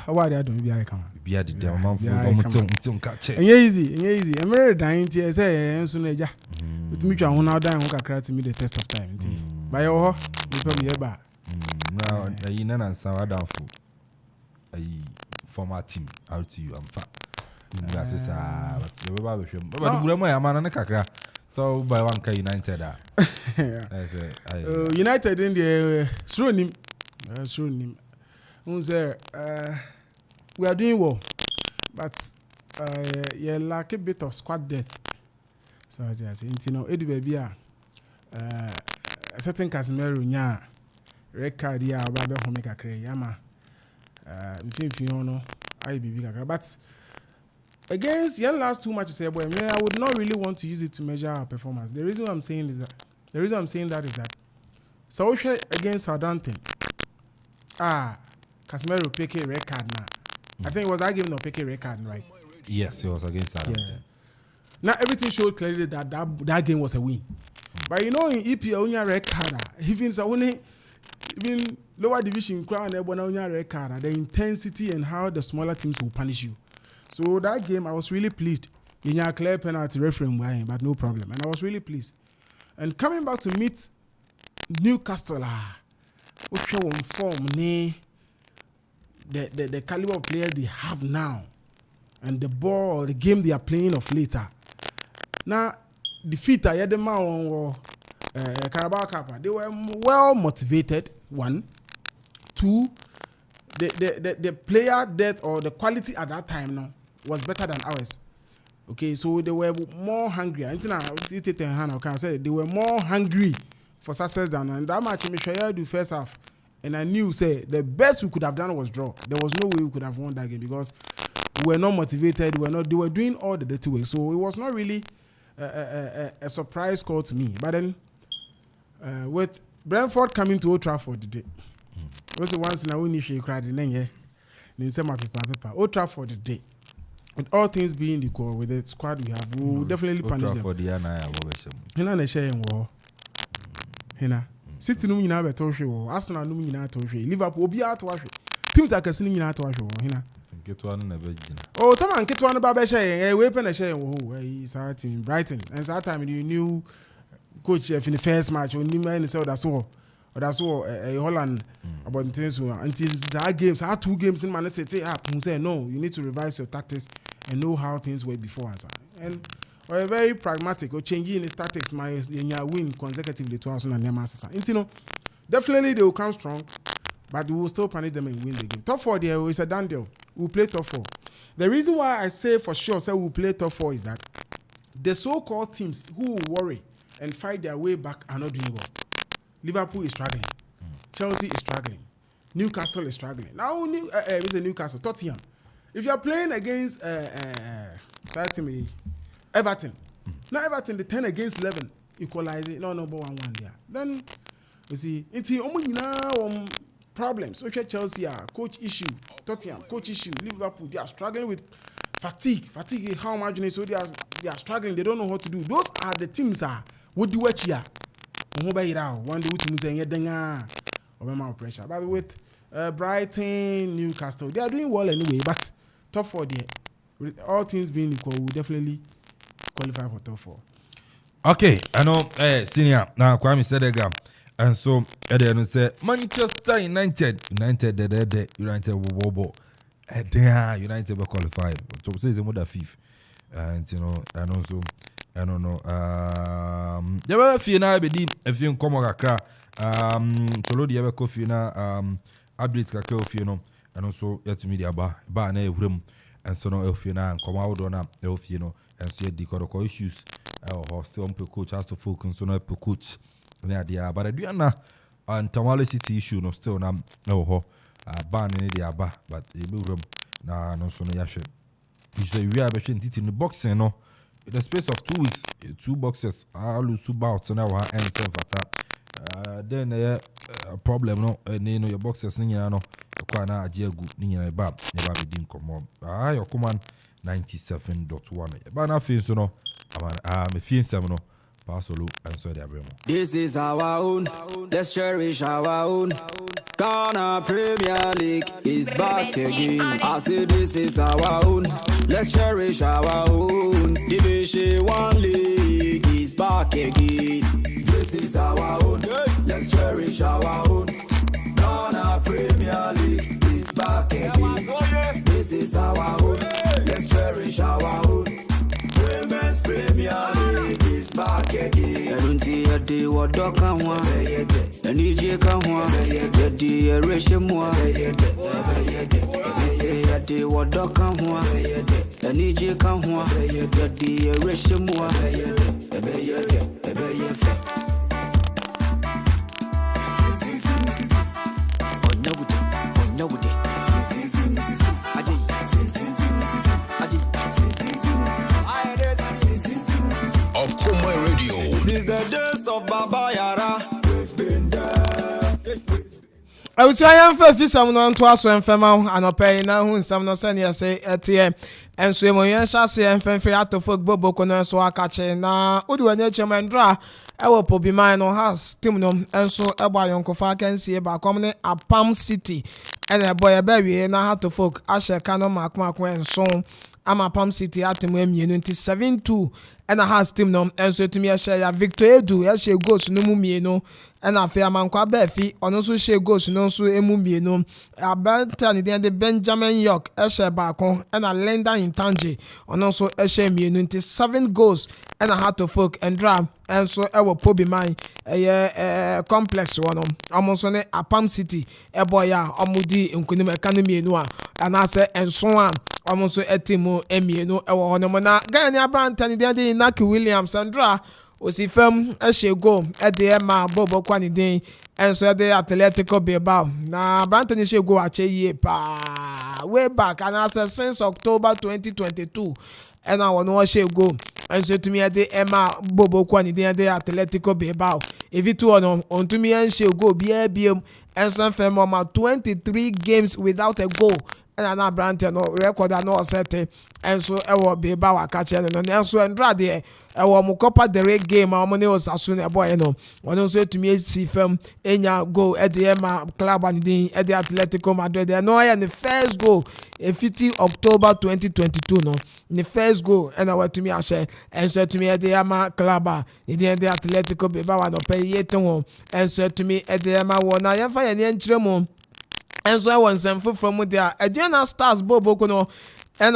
Why they don't Bia come? Bia the Amanfo catch it. Easy. I'm very dying to say and soon eja. With me try now dying who can to me the test of time. By your you probably eba. Now you know and sound down for a former team out to you I'm fat. But so by one K United United in the Sronim we are doing well, but you lack a bit of squad depth. So as I say, you know, Eddie baby a certain Casemiro nya record ya ba be home kakra yama if you know I be kakra, but against your last 2 matches here, boy, I would not really want to use it to measure our performance. The reason I'm saying that is that Solskjaer against Southampton, Casemiro pick a red card now. I think it was that game no pick a red card, right? Yes, it was against Southampton. Yeah. Now everything showed clearly that game was a win. But you know in EPL only red card, even lower division crown only red card, the intensity and how the smaller teams will punish you. So that game, I was really pleased. You know, clear penalty referee, but no problem. And I was really pleased. And coming back to meet Newcastle, what's on form, the caliber of players they have now, and the game they are playing of later. Now, defeat Ayedema on Carabao Cup. They were well motivated. 1, 2. The player depth or the quality at that time now was better than ours. Okay, so they were more hungry. I can say they were more hungry for success than and that match. I do first half, and I knew say the best we could have done was draw. There was no way we could have won that game because we were not motivated. They were doing all the dirty work. So it was not really a surprise call to me. But then with Brentford coming to Old Trafford today. Also once in a while you cried in here. Paper. Old Trafford today. With all things being equal with the squad we have, we will definitely punish them. Hina na share war. Hina. City no nyina beto hwe. Arsenal no nyina to hwe. Liverpool obi ato hwe. Teams are kase nyina to hwe. Hina. Nketwa no na be gina. Oh, tama nketwa no ba be share. We pe na share wo. Sa team Brighton. And that time you knew coach in the first match only man say that's all Holland about things until that games 2 games in Man City say no, you need to revise your tactics and know how things were before us. And we're very pragmatic or changing his tactics my win consecutively 2000 and you know definitely they will come strong, but we will still punish them and win the game. Top 4 there is a done deal. We'll play top 4. The reason why I say for sure say we'll play top 4 is that the so-called teams who will worry and fight their way back are not doing well. Liverpool is struggling. Chelsea is struggling. Newcastle is struggling. Now, Newcastle, Tottenham. If you are playing against Everton, Now Everton the 10 against 11 equalize it. No 1-1 there. Then you see it's problems. Okay, Chelsea coach issue, Tottenham coach issue, Liverpool they are struggling with fatigue. Fatigue is how much so they are struggling. They don't know what to do. Those are the teams what do what here. One day we to say pressure. But with Brighton, Newcastle, they are doing well anyway. But top 4 there, with all things being equal, we definitely qualify for top 4. Okay, I know. Senior now, Kwame said again, and so then say Manchester United, United will United will qualify. So say it's more than 5th, and you know, and also. I don't know. There were a few now, if you come on Accra, Tolo the ever coffee na updates kakra of you know, and also yet to media bar na room, and so no if you na come out on up if you know, and see the correct issues. Still coach has to focus on coach. But I do na and Tamale City issue no still na no ban in the aba, but the room na no so no yashe. You say we are between it in the boxing no. In the space of 2 weeks, 2 boxes are lose about now and same fata. Then a problem no, you know your boxes in no, na aje good ni na ba never be din come Okoman 97.1. But na fin so no, me fin sem no. Pasolo and so Barima. This is our own. Let's cherish our own. Ghana Premier League is back again. I say this is our own. Let's cherish our own. Division 1 League is back again. This is our own. Let's cherish our own. Ghana Premier League is back again. This is our own. Let's cherish our own. Women's Premier League is back again. I don't see a day what dog can want. And EJ can want. The day ration more. I say a day what dog can want. And EJ can want. The day ration more. Okoman Radio. This is the gist of Baba Yara. We've been there. I would say I am for some non to us and Fema and a pay now who some no send say at and so when shall say and free out to folk bobo corner so I catch na Udu and Nature draw. I will be mine on has Timnum and so a boy Uncle Farkan see about coming a Palm City and a boy a baby and I had to folk Asher Cano Mark when so I'm a Palm City at him unity 7-2 and I has Timnum and so to me a share Victor Edu as she goes no mumino and I fear man kwa befi on also she goes no so emumino a bantan the Benjamin York Eshe Bakon and a lender in Tangi on also Eshe unity 7 goals and I had to folk and drum and so I will probably mine a complex one almost on a Palm City a boy omudi unkunim economy no and I say and so on almost a team no na Ganya Brantan the Naki Williams Sandra was if a she go at the Emma Bobo Quanidin and so the Atletico Bilbao. Na Branton she go at ye pa way back and I said since October 2022 and I want to she go and so to me at the Emma Bobo Quanidin the Atletico Bilbao. If it were on to me and she go BM and some fame 23 games without a goal. And I Branton no record no set and so I will be about catching and so and drade I will mukopa the red game our money was as soon a boy no one also to me see film enya go at the Emma club and the Atletico Madrid there no and the first goal 15 October 2022 no the first goal and I went to me I share and so to me at the Emma club the Atletico Bilbao and pay yet and so to me at the Emma one I am fire the and so I want some food from there. Adriana Stars Bobo Kono and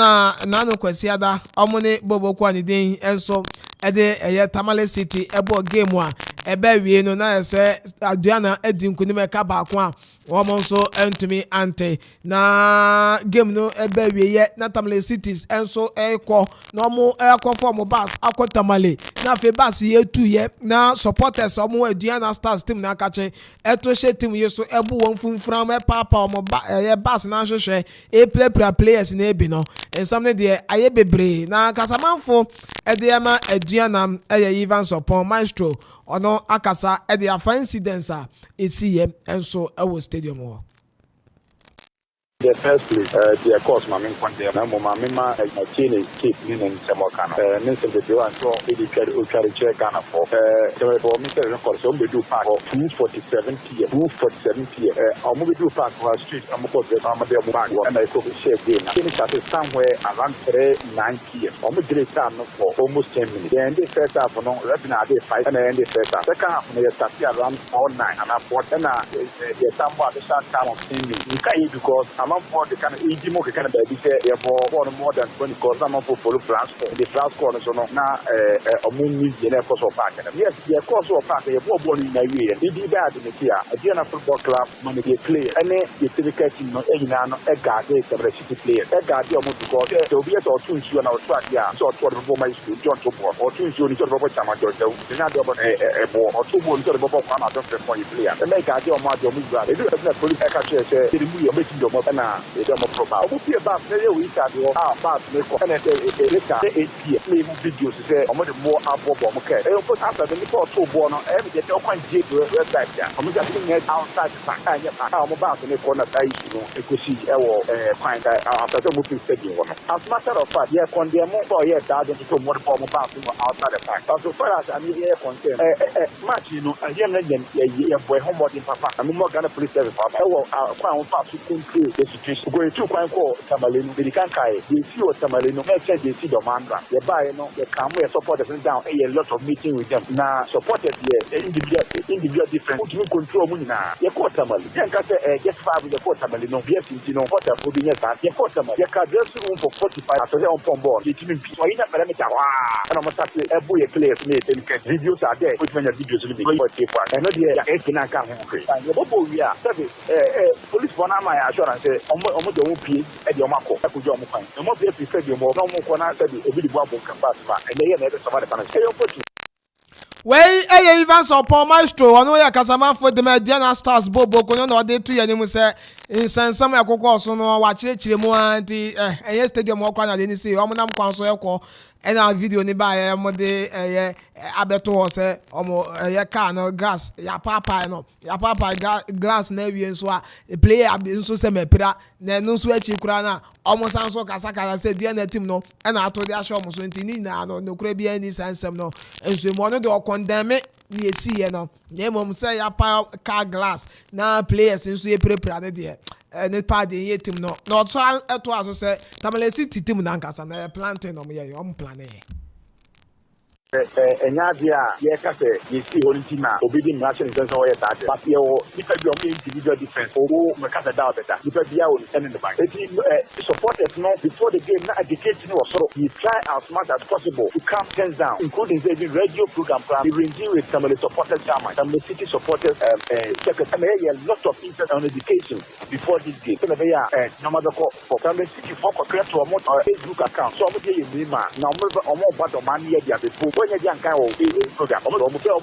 Nano Kwesiada, Omone Bobo Kwani and so at the Tamale City, a board game one. A baby no na say Adriana Edim Kunime Kabakwa. Woman so and to me ante na game no a baby yet not Tamale cities and so equal no more aircraft from bus Tamale na fe bas ye 2 ye na supporters omo Aduana Stars team na kache eto she team ye so ebu won funfram e papa omo ye bas na hwehwe e play players na ebi no ensam de aye bebre na Amanfo e de ma Aduana e Evans upon maestro ono akasa e de afa incidents a esi ye enso e wo stadium wo. The first place, the course, my main point there, my chain is keep in Samokana. Minister of the one, so it is carry check Ghana for Mr. Record, so we do park for 247 p.m. 247 p.m. I'll move to park for our street, I'm going to Amadeo Mubarak, and I could share game. Finish at somewhere around 9 p.m. I'm going to time for almost 10 minutes. Then the first half, no, Rabina, they fight, and then the first half. Second half, they start around all 9, and I'm for 10, the time of 10 minutes. You can't because Amanfo the kind of easy more kind of baby say for more than 20 because Amanfo follow France for the France corner so now a moon needs the course of park. Yes, the course of park a more born in Nigeria. It is that in the year. A Diana football club money they play and the certificate no a guard the city player. A guard the almost because there will be a two issue and our track yeah so for the my school John Topor or two issue in the Robert Chamato the not a more or 2 more to the Bobo Kama don't for you player. The make a deal more your move. They do have police catcher say you're making your mother. They don't profile. I will be about we start your about make and play videos to say I'm more above okay. After the report so born every day quite deep website there. I'm just looking outside the park and I'm about to make one of you could see find after the movie stadium one. As a matter of fact, yeah, condemn for yeah, that is so more about outside the park. So far as I'm here concerned, match you know, and yeah, boy homework in papa. I'm more gonna police service. I will quite fast to conclude the situation. Going to quite call Tamalino, the Kankai, the CEO Tamalino, said they see the mandra. They buy no, they come where supporters down a lot of meeting with them. Now supporters here, individual different. You control Muna, your quarter Tamali. Yankasa just 5 with the quarter Tamalino, yes, you know what a putting your part, your quarter Tamal. Your car just room for 45 after their own board. It's even why not parameter. And I'm attacking every players made and videos are there, which many videos will be for people. And not the 18 and come hungry. And the Bobo, we are police one of my assurance. Omo de opi e de omako e kujo omo kwan omo be fi stadium mo na omo kona said e bi bo abon kan pass ma e dey na e be so bad kan e yo potu wey Evans upon maestro ono ya Amanfo de Aduana Stars bobo ko no de tu ya ni mu se insensam yakoko so no wa chire mu anti eye stadium okwa na de ni se omo nam kwan so ekọ ena video ni ba ye mo de abeto ho se omo ye car no grass ya papa no ya papa glass na wie nso a player nso se mepira na no nso achi kura na omo sanso kasa se dia na team no ena ato de ahwe omo so ntini na no kura bia ni sansem no enso mo no de condemn ni esi ye no ye mom say ya pa car glass na players nso ye prepare de ne party ye team no to eto aso say Tamalesi team na nkasa na planting no ye om plan Enyadia, yes, you see, only team, obedient nation is also that. But you individual defense, or Macata doubt that you can be out and in the back. Supporters know before the game, not educating or so. You try as much as possible to calm things down, including the radio program, the review with some of the supporters, some of the city supporters, check it. And a lot of interest on education before this game. So they are no matter for family city for to a Facebook account. So I'm going to say, now, more about the money before. When you can't go program, almost the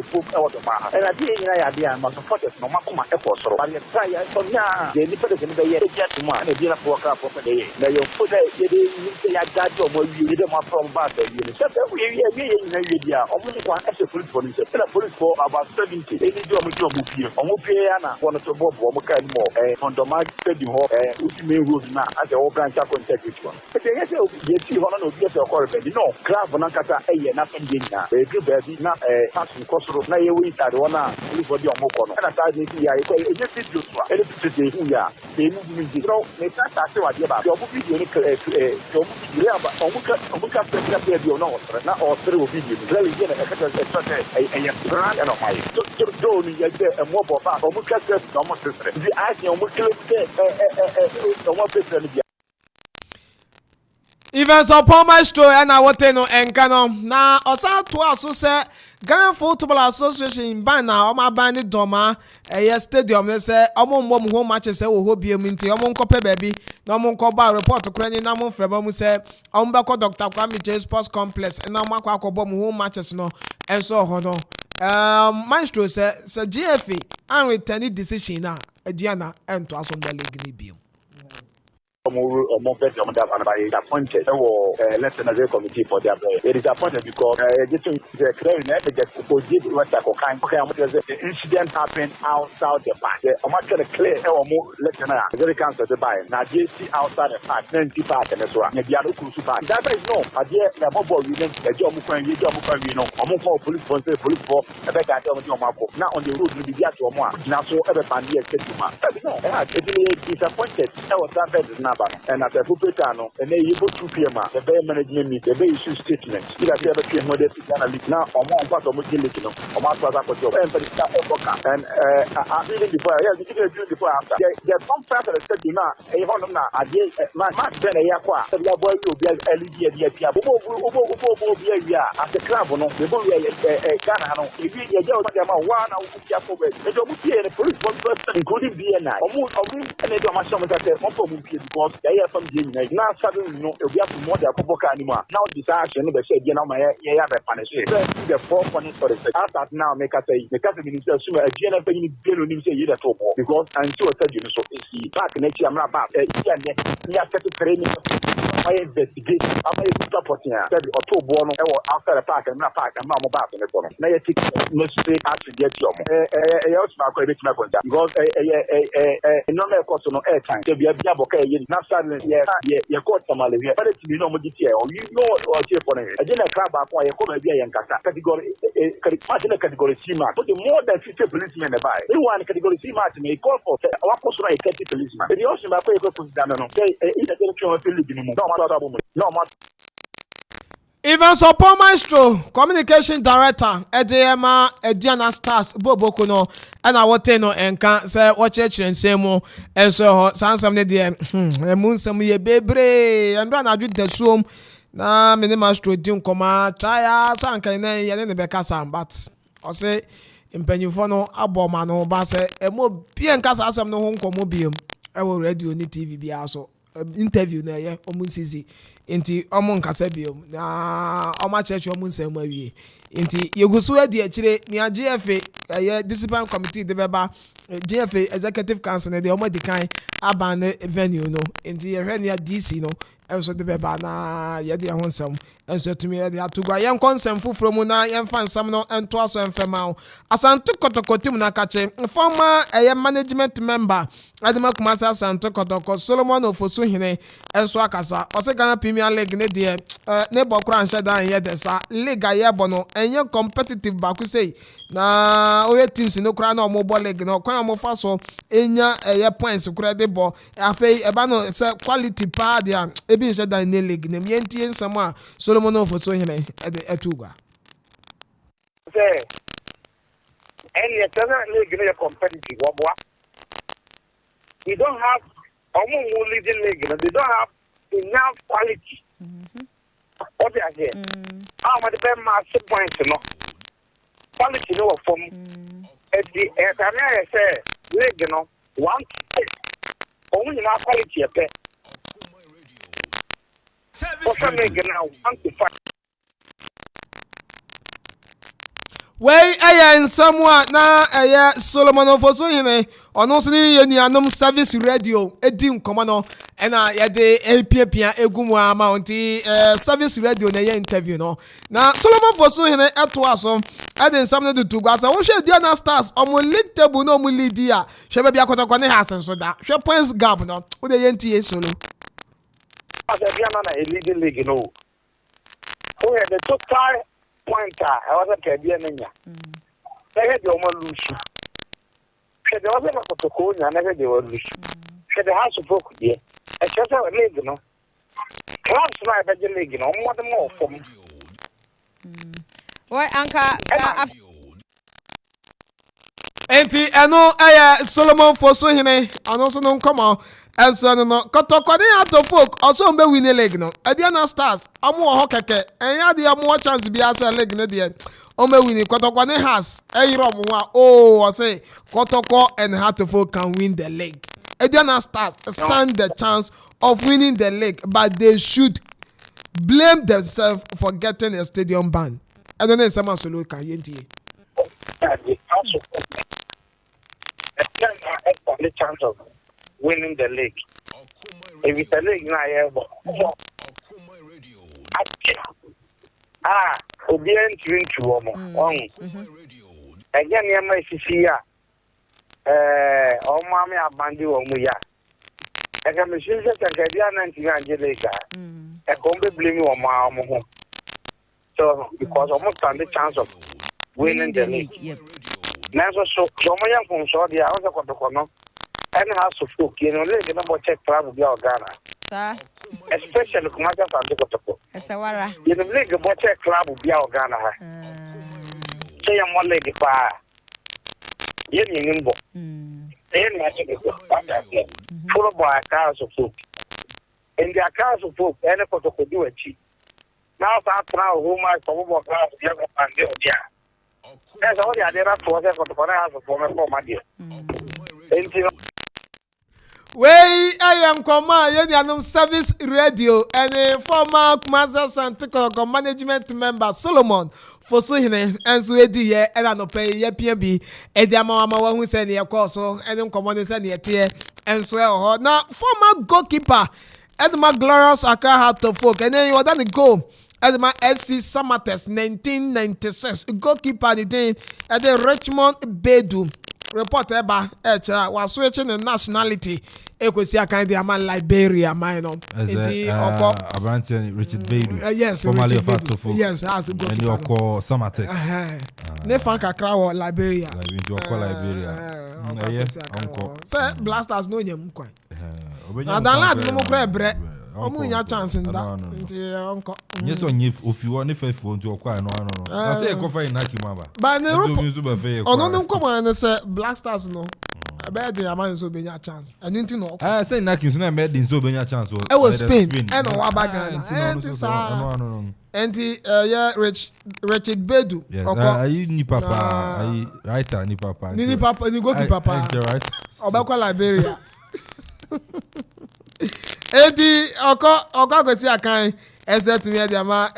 book or the bar. And I didn't idea my supporters no matter effort. So I try from now, the independent in the year, just one, and didn't work up for the day. Now you put a judge or you did not from bad. You said that we are in Nigeria, almost one as a police police, and a police for about 70. Any job with your movie, or Mupiana, one of the Bob, or Mokan more, on the mark, steady hall, which may rule now as the organ check on take which one. But yes, you see, one of the corporate, you know, crab on Ankata. Nothing in now. They do baby not passing cost of na we start one for the Okoman. And I started here. Just video today. Yeah, they move me. No, they start to what about your movie. Yeah, but Omuka baby or not or through video. Very good. A brand and my don't you get a mobile Omuka almost the ask you Omuka Evans upon maestro and I want no enkano na osa to aso se Ghana Football Association ban na ọma ban ni dọma stadium ne sẹ ọmọ mbọ mu home matches ẹ wọ hɔ bie mu nti ọmọ nkɔpɛ baabi na ọmọ nkɔba report kura ni na ọmọ nfrɛma mu sɛ ọmọ bɛkɔ Dr. Kwame J Sports Complex na ọmọ akɔbɔ mu home matches no ɛnso hɔ no Maestro sɛ GFA and return decision na aduana ɛnto aso mbɛ league ni biem. More better appointed or lieutenant committee for their it is appointed because the incident happened outside the park. I'm not going to clear or more lieutenant very council to buy now JC outside the park 90 park and so on. That is no idea the mobile unit the job you know I'm for police force a better now on the road to be to more now so every pandemic no it's appointed that was that now. And at a Pupetano, and they able to PM, the Bay management meet, the Bay issue statement. Still at the other PM now, or more part of Mugility, or more part of your and I'm reading before, before after. There's one factor that said, you know, a Honda, I gave my match then a Yaqua, the boy will be LED at the at the club, no, the boy a Ghana, if you go to them, one, I will be up over it. The police was including BNI, almost and they don't much because they are from Jimmy. Now, suddenly, you have to more than Koboka anymore. Now, this action, they say, you know, my punish. The 4 points for the start now make us say, the cabinet minister, a general thing, you say, you because I'm sure that you so it's back next year. I'm not back. You have to training. I investigate. I'm a supporting October after the park and not park and Mamma Bath in the corner. Now, you take necessary action to get your also not quite because a normal cost no airtime. There be a not suddenly, you caught some Malaysia, but it's no more detail, or you know, or cheer for it. I didn't crab up why you come here and category C mark, but more than 50 policemen buy. They want category C mark to make call for our person 30 policemen. The ocean by way of no more. Even support Maestro, communication director, Edema, Ediana Stars, Bobo no, and I will tell no and can't say what church and say more, and so some the moon some ye baby, and run out with the swim. Na mini Maestro Jim Coma, try Sanka and then the Becassan, but I say in Penufano, Abomano, Basse, and more bien Casa, no home comobium. I will read you on the TV be also. Interview na ye almost easy inti omo nkasa biom na omo church omo nsem awie inti yegusu adi akire ni GFA ye discipline committee de beba GFA executive council na de omo dikan aban venue no inti ye hwe ne DC no enso de beba na ye de ho nsem enso tumi ye de atugwa ye nkonsem fufuro mu na ye mfa nsam no ento aso emfema asantu kotokotim na kache former management member Adima Kumasa Asantu Kotoko Solomon Ofosuhene enso akasa ose Ghana Premier League ne de ne bokura nhyɛ dan ye de sa league aye bono enye competitive baku sei na oye teams no kura na omo ball league no kwan omo fa so enya points kura de ball afei eba no se quality pa dia ebi nhyɛ dan ne league ne mientie nsɛm a Solomon Ofosuhene etugwa say any Ghana league ne competitive wabwa. We don't have leading league. They don't have enough quality. What they are here? How much them massive points, you know? Quality, no from. At the I say league, you know, 1 to 6. Only enough quality a pay. For some league now 1 to 5. Wey in somewhat na Solomon Ofosuhene ono so ni yenuanom service radio edim komano ena ye de epiapia egumu amount service radio na ye interview no na Solomon Ofosuhene eto aso eden sam na dutu gwasa wo hwe Diana Stars omo league table no mo lead ya hwe ba bia kotoko ne hasen so da hwe points gap no wo de ye ntie solo asa Diana na leading league no who had the total pointer I was a Caribbean nya they had your man lose she there was a protocol and never they were lose she the house of folk there I just have a league no class like the league no more for me why anka enti eno Solomon Ofosuhene ano so no come and so no kotoko ni ato folk also mbe win league no Diana Stars amu ho keke enya de amu chance bi asa league no de Ome winning Kotoko ne has. Oh, I say Kotoko and Akropong can win the league. Ediana Stars stand the chance of winning the league, but they should blame themselves for getting a stadium ban. I don't know if someone solo can yenti. The chance of winning the league. If it's a league now, Obian drink to woman. Again, you might see ya. Oh, mammy, I bandy on me. I can be sure that I get 99 later. I can't blame you on my home. So, because almost stand the chance of winning the league. Now, so, young from Saudi, I was a corner and house of folk, you know, they never check travel beyond Ghana. Especially Kumaka Santikotoko. You know, league about check club beyond Ghana. Say, I'm one lady fire. Yen nimbo. Yen magic followed by a cars of folk. In their cars of folk, any photo could do a cheap. Now, now, who might probably cars, young and dear. That's all the idea for the house of former my dear. Way I am Command Service Radio and a former Kumasa Santikotoko management member Solomon for Twumhene and Swedi here and I no pay ye PMB and the mama who send your course and then command send your tear and swear now former goalkeeper and my glorious Accra Akropong and then you are done the goal. As my FC Samates 1996 goalkeeper the day at the Richmond Bedu reporter ba was switching the nationality ekwesi akan the man Liberia minor enti oko Abrantian Richard Bedu yes formerly of Akropong yes as a goalkeeper and oko Samatex ne fan kakra wo Liberia yes uncle say Blasters no nyam kwan adala no mo kra bre omu nya chance nda nti onko nyeso nyif ofiwo ne fefo nti okwa no na say ekofa inaki maba ba ne ono no nko na say Blasters no about the amount so benya chance and you know say inaki so na made din so benya chance it was Spain and wa bagana and yeah Richard Bedu okay ni papa ai writer ni papa ni goki papa right obakwa Liberia edi oko go si akan except me dey ma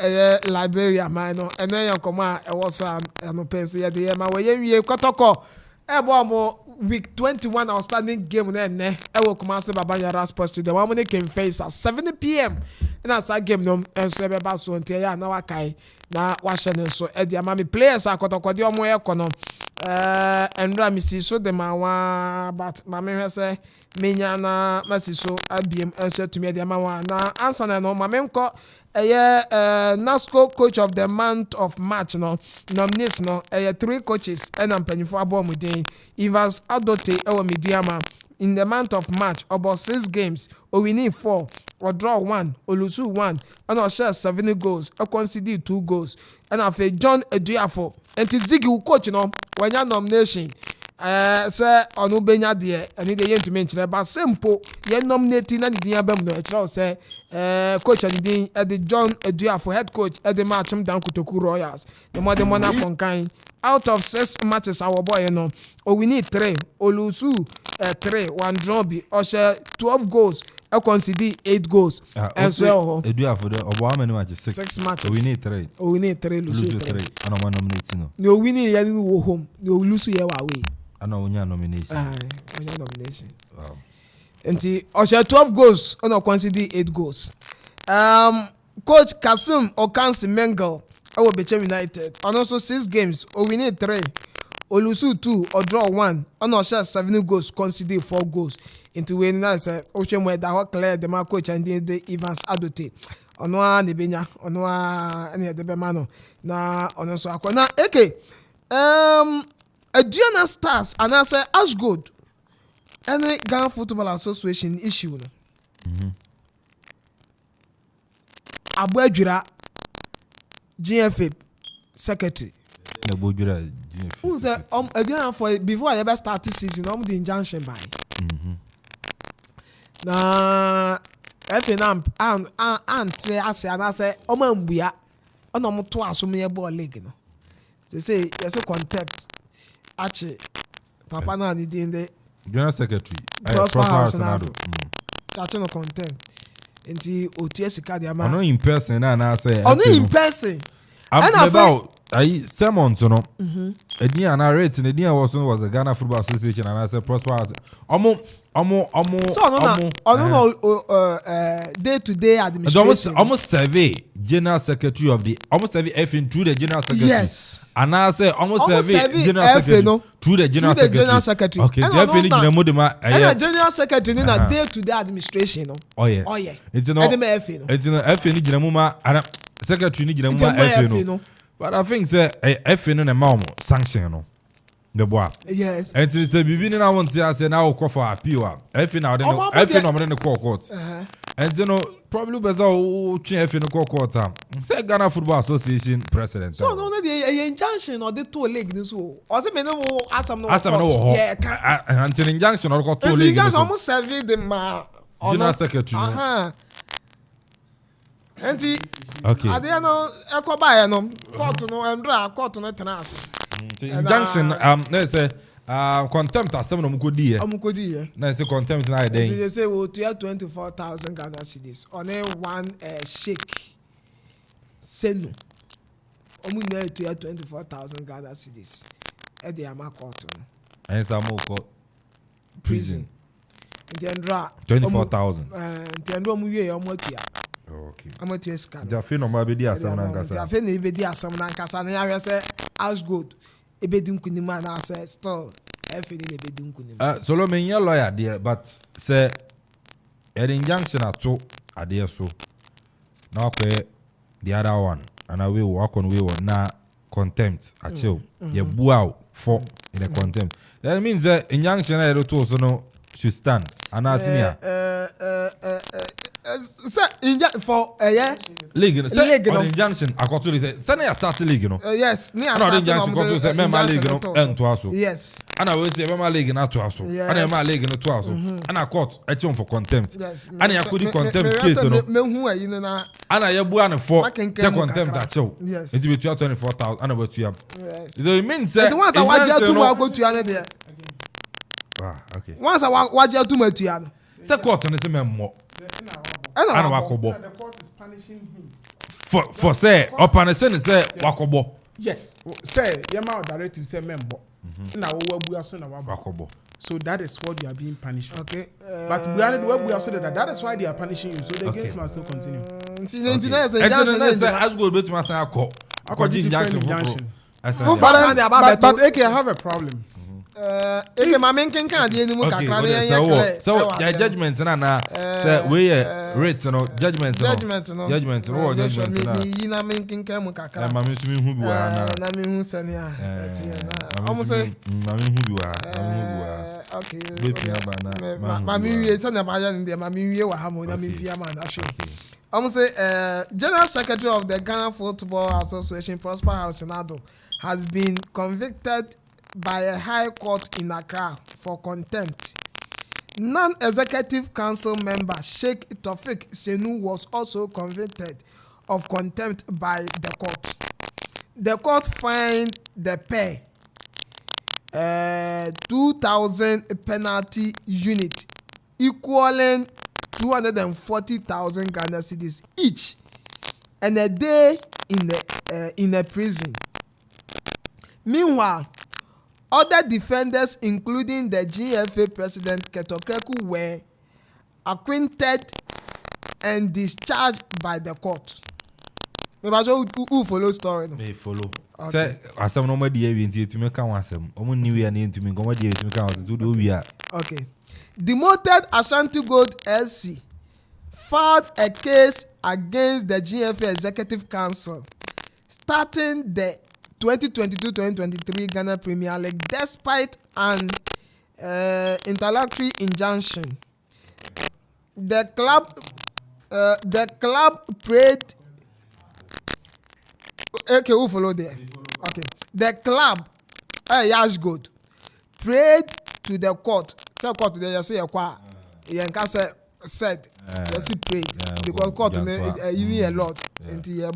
Liberia man and then you come e was so no penso ye dey ma we wie kotoko e bo mo week 21 outstanding game na e wo kuma se Babanyara Sports Stadium one money came face at 7 p.m. and as that game no enso be ba so ntia ya na wakai na wa hye so e dey ma me players akotoko dey omo e kono Endra misi so de ma wa but ma me hwe se menya na masi so abiem enso tumi dey ma wa na answer na no ma me nko NASCO coach of the month of March no nominees no 3 coaches and Amanfo abomuden Evans Adote ewo Mediama in the month of March about 6 games we need 4 or draw 1 olusu 1 and or share 7 goals or concede 2 goals and afa John Eduafo and Ziggy coach no wanya nomination say onu benya de ani de yentu menchire ba simple ye nominate na de abam no ekira say coach ani din the John Eduafo head coach at the match down Kotoku Royals the more na konkan out of 6 matches our boy no we need 3 olusu 3 1 draw be or share 12 goals I concede 8 goals and so Eduafo the obo how many matches 6 matches we need 3 lose 3 and I'm nominating no winning ya ni wo home no lose ya wa away and onya nomination onya nomination wow and or share 12 goals and concede 8 goals coach Kasim Okansi Mengel our Bechem United and also 6 games we need 3 olusu 2 or draw 1 and or share 7 goals concede 4 goals into when na say ochemwe da ho clear the coach and the Evans Adote ono a ne benya ono a ne de be ma no na ono so akọ na Aduana Stars and I say Ashgood any Ghana Football Association issue no Abu Adwira GFA secretary Abodwira GFA who say Aduana for before I ever start this season the injunction by na FNAM and say and I say omambua ono mo to asomye ball league no They say there's a contempt. Actually, Papa na ni in the General Secretary. Prosper House na do. Mm. That's no contempt. Nti otie sika de ama. Ono in person na say. Ono in person. I'm about sermon to no. Edian and I rate in Edian was the Ghana Football Association and I said Prosper House. Day to day administration. Almost survey General Secretary of the almost survey FN through the General Secretary. Yes. And I say almost survey General Secretary through the General Secretary. Okay, the FN General Modema. And General Secretary in a day to day administration. Oh yeah. It's no FN General and Secretary General FN. But I think say FN and a mom sanction no. The boy. Yes. And it's a beginning I want to say now call for appeal. FN now FN in the court. And you know probably better change in the court. Say Ghana Football Association president. So no the injunction or the two leg this so. Or say me no asam no. Yeah. Until injunction or two leg. Injunction almost serve them General Secretary. Enti okay. Ade no ekoba no court no endra court no tenase. Injunction let's say contempt asem no mukodi ye. Amukodi ye. Na say contempt na dey. They say we to 24,000 Ghana cedis on one shake. Senu. Omu na to 24,000 Ghana cedis. E dey ama court no. And some more prison. Ndendra 24,000. Ndendra omu wie omu atua. Okay. Amateur scan. Jafe no ma be di asam na nkasa. Jafe no be di asam na nkasa na ya say house gold e be di nkunima na say still efe ni e be di nkunima. So lo me nya lawyer there but say an injunction ato ade so. Na akwe the other one and we work on we na contempt achill. Ye bua for in the contempt. That means that injunction na to so no should stand. Ana senior. For league on injunction according to say na start league no. Yes, ni start injunction according to say member league no to aso. Yes. Ana we say member league na to aso. Ana member league no to aso. Ana court action for contempt. Ana yakudi contempt case no. Me hu ayi na. Ana ye bua ne for say contempt action. Yes. It be 24,000 ana we tuya. So it means say the ones that waje too ma go tuya na there. Ah, okay. Once waje too ma tuya no. Say court no say memmo. And the court is punishing him. For say, or punishing say wakobo. Yes. Say, Yama directive say member. Now we are soon wakobo. So that is what you are being punished for. Okay. But we are so that is why they are punishing you. So the case must still continue. As good bet must call. Injunction. But okay, I have a problem. Eke ma men kan kan de ni mu kakra na yen yakle. So your judgment na say we rate no judgment no. Judgment no na. Me yi na men kan mu kakra. Ma me so me hu bi wa na. Na me hu sane a. Na. Omo say na me hu bi wa. Okay. Ma me wie sane ba ya ndie ma me wie wa ha mo na me pia ma na hwe. Omo say General Secretary of the Ghana Football Association Prosper House Addi has been convicted by a high court in Accra for contempt. Non-executive council member Sheikh Tofik Senu was also convicted of contempt by the court. The court fined the pair 2,000 penalty unit equaling 240,000 Ghana cedis each and a day in a prison. Meanwhile, other defenders, including the GFA president Ketokreku, were acquitted and discharged by the court. Who follow story? They follow. Say, asam no ma die wi nti etumi ka wasam. Omo ni wi na entumi ko ma die etumi ka wasam. Do wi a. Okay. Demoted Ashanti Gold SC filed a case against the GFA Executive Council starting the 2022-2023 Ghana Premier League despite an interlocutory injunction. The club prayed. Okay, who follow there? Okay, the club, Yash Good, prayed to the court. So court there, you say, "Kwa, you can say said, yes, he prayed because court you need a lot and the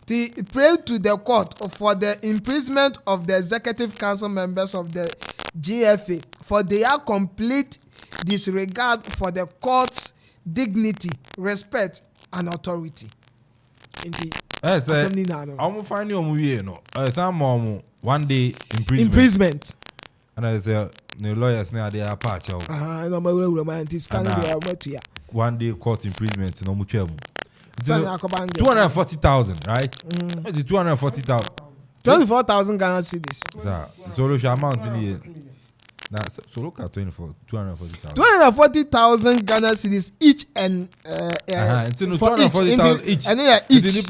He prayed to the court for the imprisonment of the executive council members of the GFA for their complete disregard for the court's dignity, respect, and authority. I'm finding you know, some 1 day imprisonment. And I say, the lawyers now they are part of 1 day court imprisonment. No much. 240,000, right? What's it 240,000? 24,000 Ghana cedis. So look amount in here. Now, so look at 240,000. 240,000 Ghana cedis each and 240,000 each. And yeah, each. It's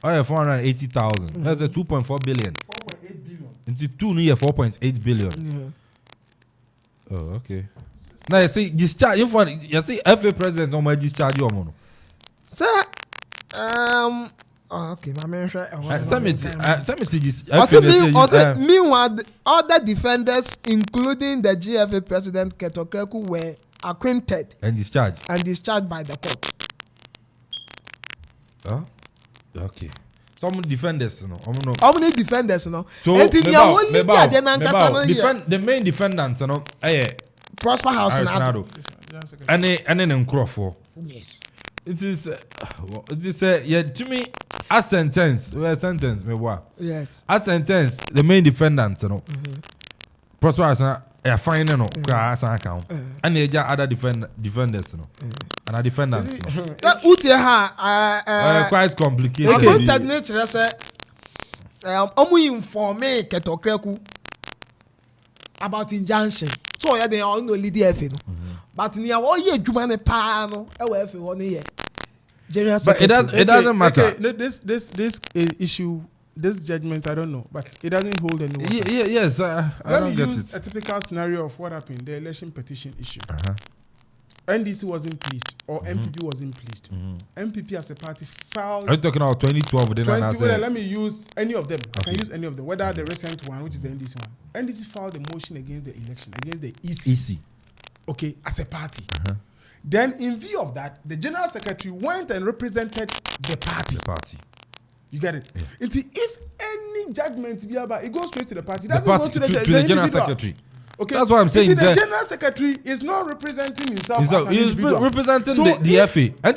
I have 480,000. That's a 2.4 billion. 4.8 billion. It's 2 near 4.8 billion. Yeah. Oh, okay. Now you see discharge. You see, FA president no more discharge your money. Sir, okay, my man. Meanwhile, other defenders, including the GFA president Ketokreku, were acquitted and discharged by the court. Oh, okay. Some defenders, no. How many defenders, no? So the main defendant, no. Prosper House and then Akuffo. Yes. It is yeah, to me a sentence me what? Yes. A sentence the main defendant, no. Prosper House fine no account. And the other defenders, no. And a defendant, quite complicated. Okay. Nature say inform me Ketokreku about injunction. So yeah, they are only DFA, no. But near all year, Jumane Pano, FA 1 year. General Secretary. It doesn't matter. Okay, this issue, this judgment, I don't know, but it doesn't hold any water. Yes, I don't get use it. a typical scenario of what happened, the election petition issue. NDC wasn't pleased, or MPP wasn't pleased. MPP as a party filed. Are you talking about 2012? Let me use any of them. I can use any of them, whether the recent one, which is the NDC one. NDC filed a motion against the election, against the EC. Okay, as a party. Then, in view of that, the general secretary went and represented the party. You get it? Yeah. If any judgment be about, it goes straight to the party. It doesn't go to the general secretary. Okay, that's what I'm saying. The general secretary is not representing himself as an individual. He's representing the FA. And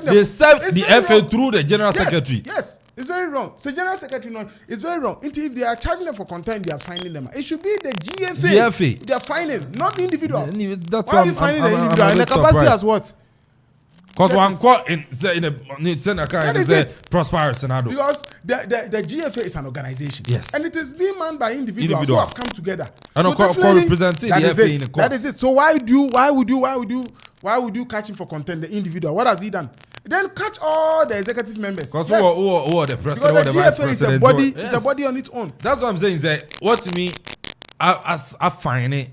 they serve the FA through the general secretary. Yes, it's very wrong. So general secretary, no, it's very wrong. If they are charging them for content, they are fining them. It should be the GFA. They are fining, not the individuals. That's why are you fining the individual? And the capacity as what? Because one quote in Prosper Senado. Because the GFA is an organization. Yes. And it is being manned by individuals who have come together. And representing the FA in the court. That is it. So why would you catch him for content, the individual? What has he done? Then catch all the executive members. Because who are the president? Because the GFA is a body, it's a body on its own. That's what I'm saying. Is that what to me, as I find it,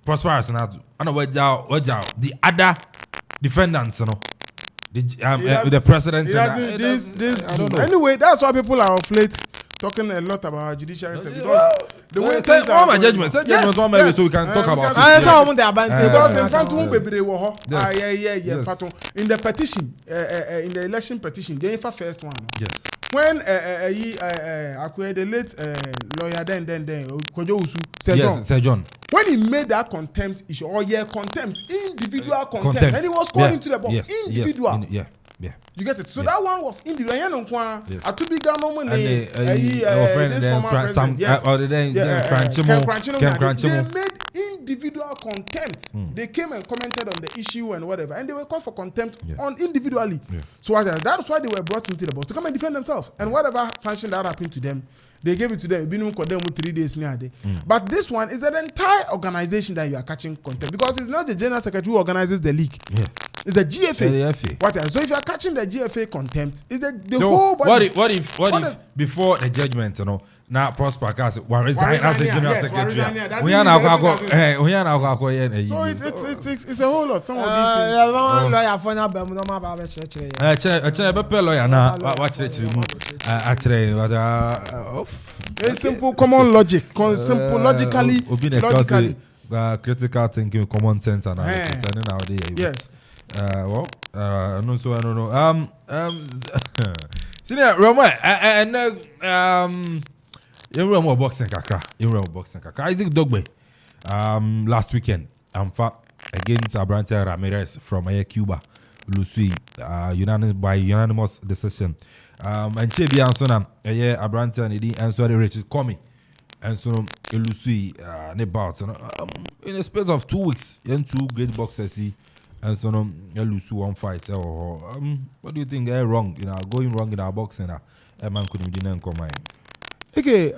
Prosper Senado. I know what the other defendants, you know, the president. Anyway, that's why people are of late talking a lot about judiciary system, because the way things are. My judgment, so we can talk about it. Because in front of in the petition, in the election petition, the first one. Yes. When the late lawyer then Kojo Usu said John. When he made that contempt issue, individual contempt, and he was called into the box, individual. Yeah. You get it? So that one was individual. Yes. They made individual contempt. They came and commented on the issue and whatever, and they were called for contempt on individually. So that's why they were brought into the box to come and defend themselves. And whatever sanction that happened to them, they gave it to them. 3 days near day. But this one is an entire organization that you are catching contempt, because it's not the general secretary who organizes the league. Yeah. It's the GFA. So if you are catching the GFA contempt, is the whole body. What if before the judgment, you know, now Prosper Cast resign as the general secretary? So it's a whole lot. Some of these things. Simple common logic. Simple logically. critical thinking, common sense analysis. And nowadays, Yes. No, so I don't know. Senior Roma, and you remember boxing kakra. Isaac Dogbe. Last weekend, against Abrante Ramirez from Cuba, Lucy, unanimous decision. And Chebi Ansona, Abrante and Eddie answered Richard Comey. And so Lucy ne bout in a space of 2 weeks, two great boxers and so Lucy one fight. What do you think wrong? Going wrong in our boxing man couldn't didn't come. Okay,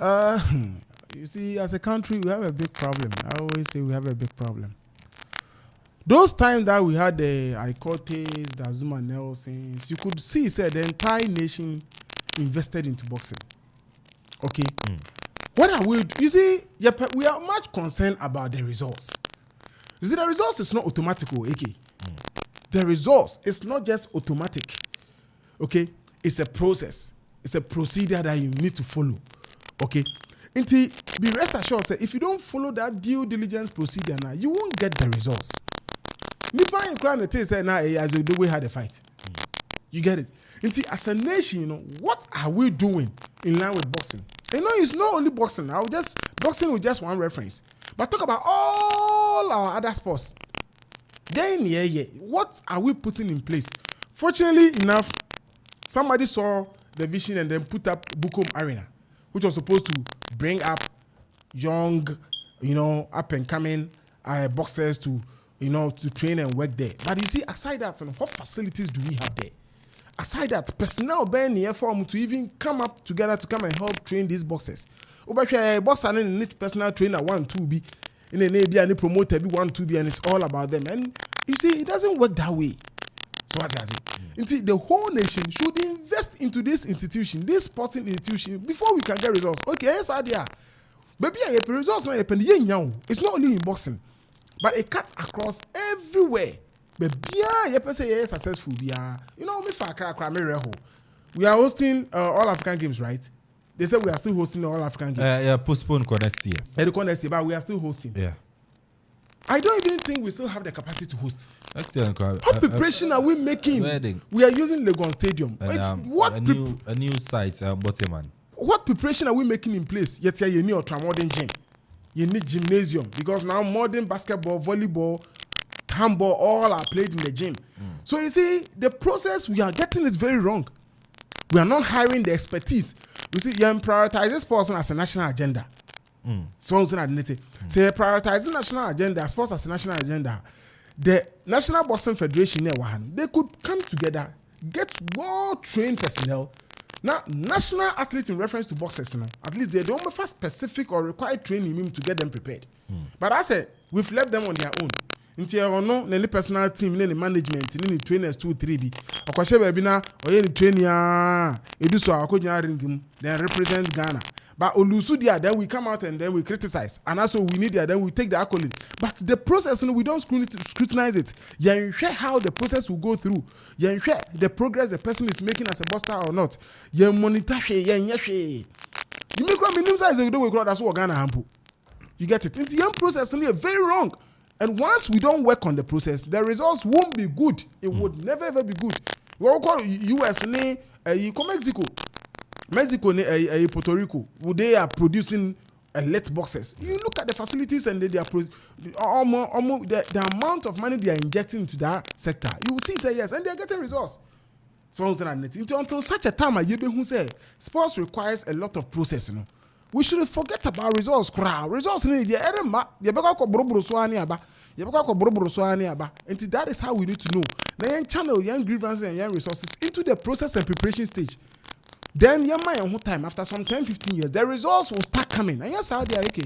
you see, as a country, we have a big problem. I always say we have a big problem. Those times that we had the Ikotes, the Zuma Nelsons, you could see, the entire nation invested into boxing. Okay? What are we? You see, we are much concerned about the results. You see, the results is not automatic, okay? The results is not just automatic. Okay? It's a process. It's a procedure that you need to follow. Okay? Until be rest assured, say, if you don't follow that due diligence procedure now, you won't get the results. Nipa in crown the say now as the way had a fight. You get it? Until as a nation, what are we doing in line with boxing? It's not only boxing. Boxing with just one reference. But talk about all our other sports. Then what are we putting in place? Fortunately enough, somebody saw the vision and then put up Bukom Arena, which was supposed to bring up young, up and coming boxers to train and work there. But you see, aside that, what facilities do we have there? Aside that, personnel being here for them to even come up together to come and help train these boxers. Boxer need personal trainer 1, 2 be in an ABA and promoter be 1, 2 be, and it's all about them. And you see, it doesn't work that way. So what's it? The whole nation should invest into this institution, this sporting institution, before we can get results. Okay, yes, idea. Baby, results not happen. It's not only in boxing, but it cuts across everywhere. But successful. Me we are hosting all African games, right? They said we are still hosting all African games. Postponed for next year. Next year, but we are still hosting. Yeah. I don't even think we still have the capacity to host. Next year, what preparation are we making? We are using Legon Stadium. And, a new site, Boteman. What preparation are we making in place? Yet you need a modern gym. You need gymnasium because now modern basketball, volleyball, handball, all are played in the gym. So you see, the process we are getting is very wrong. We are not hiring the expertise. You see, you prioritize sports as a national agenda. So prioritizing national agenda, sports as a national agenda. The National Boxing Federation, they could come together, get well-trained personnel. Now, national athletes in reference to boxers, at least they don't offer specific or required training to get them prepared. But I said, we've left them on their own. Until any personal team, any management, any trainers 2, 3 be. Then represent Ghana. But Olusudia, then we come out and then we criticize. And also we need that, then we take the accolade. But the process, we don't scrutinize it. You share how the process will go through. You share the progress the person is making as a boxer or not. You monitor, you make a minimum size of the that's what Ghana hampo. You get it? It's the process is very wrong. And once we don't work on the process, the results won't be good. It would never ever be good. We all call US, Mexico. Mexico, Puerto Rico, they are producing elite boxers. You look at the facilities and they are the amount of money they are injecting into that sector. You will see that yes, and they are getting results. So until such a time, who say sports requires a lot of process. We should forget about results. Results need the and that is how we need to know. Now, channel young grievances and young resources into the process and preparation stage. Then time after some 10-15 years, the results will start coming. And yes, how they are okay.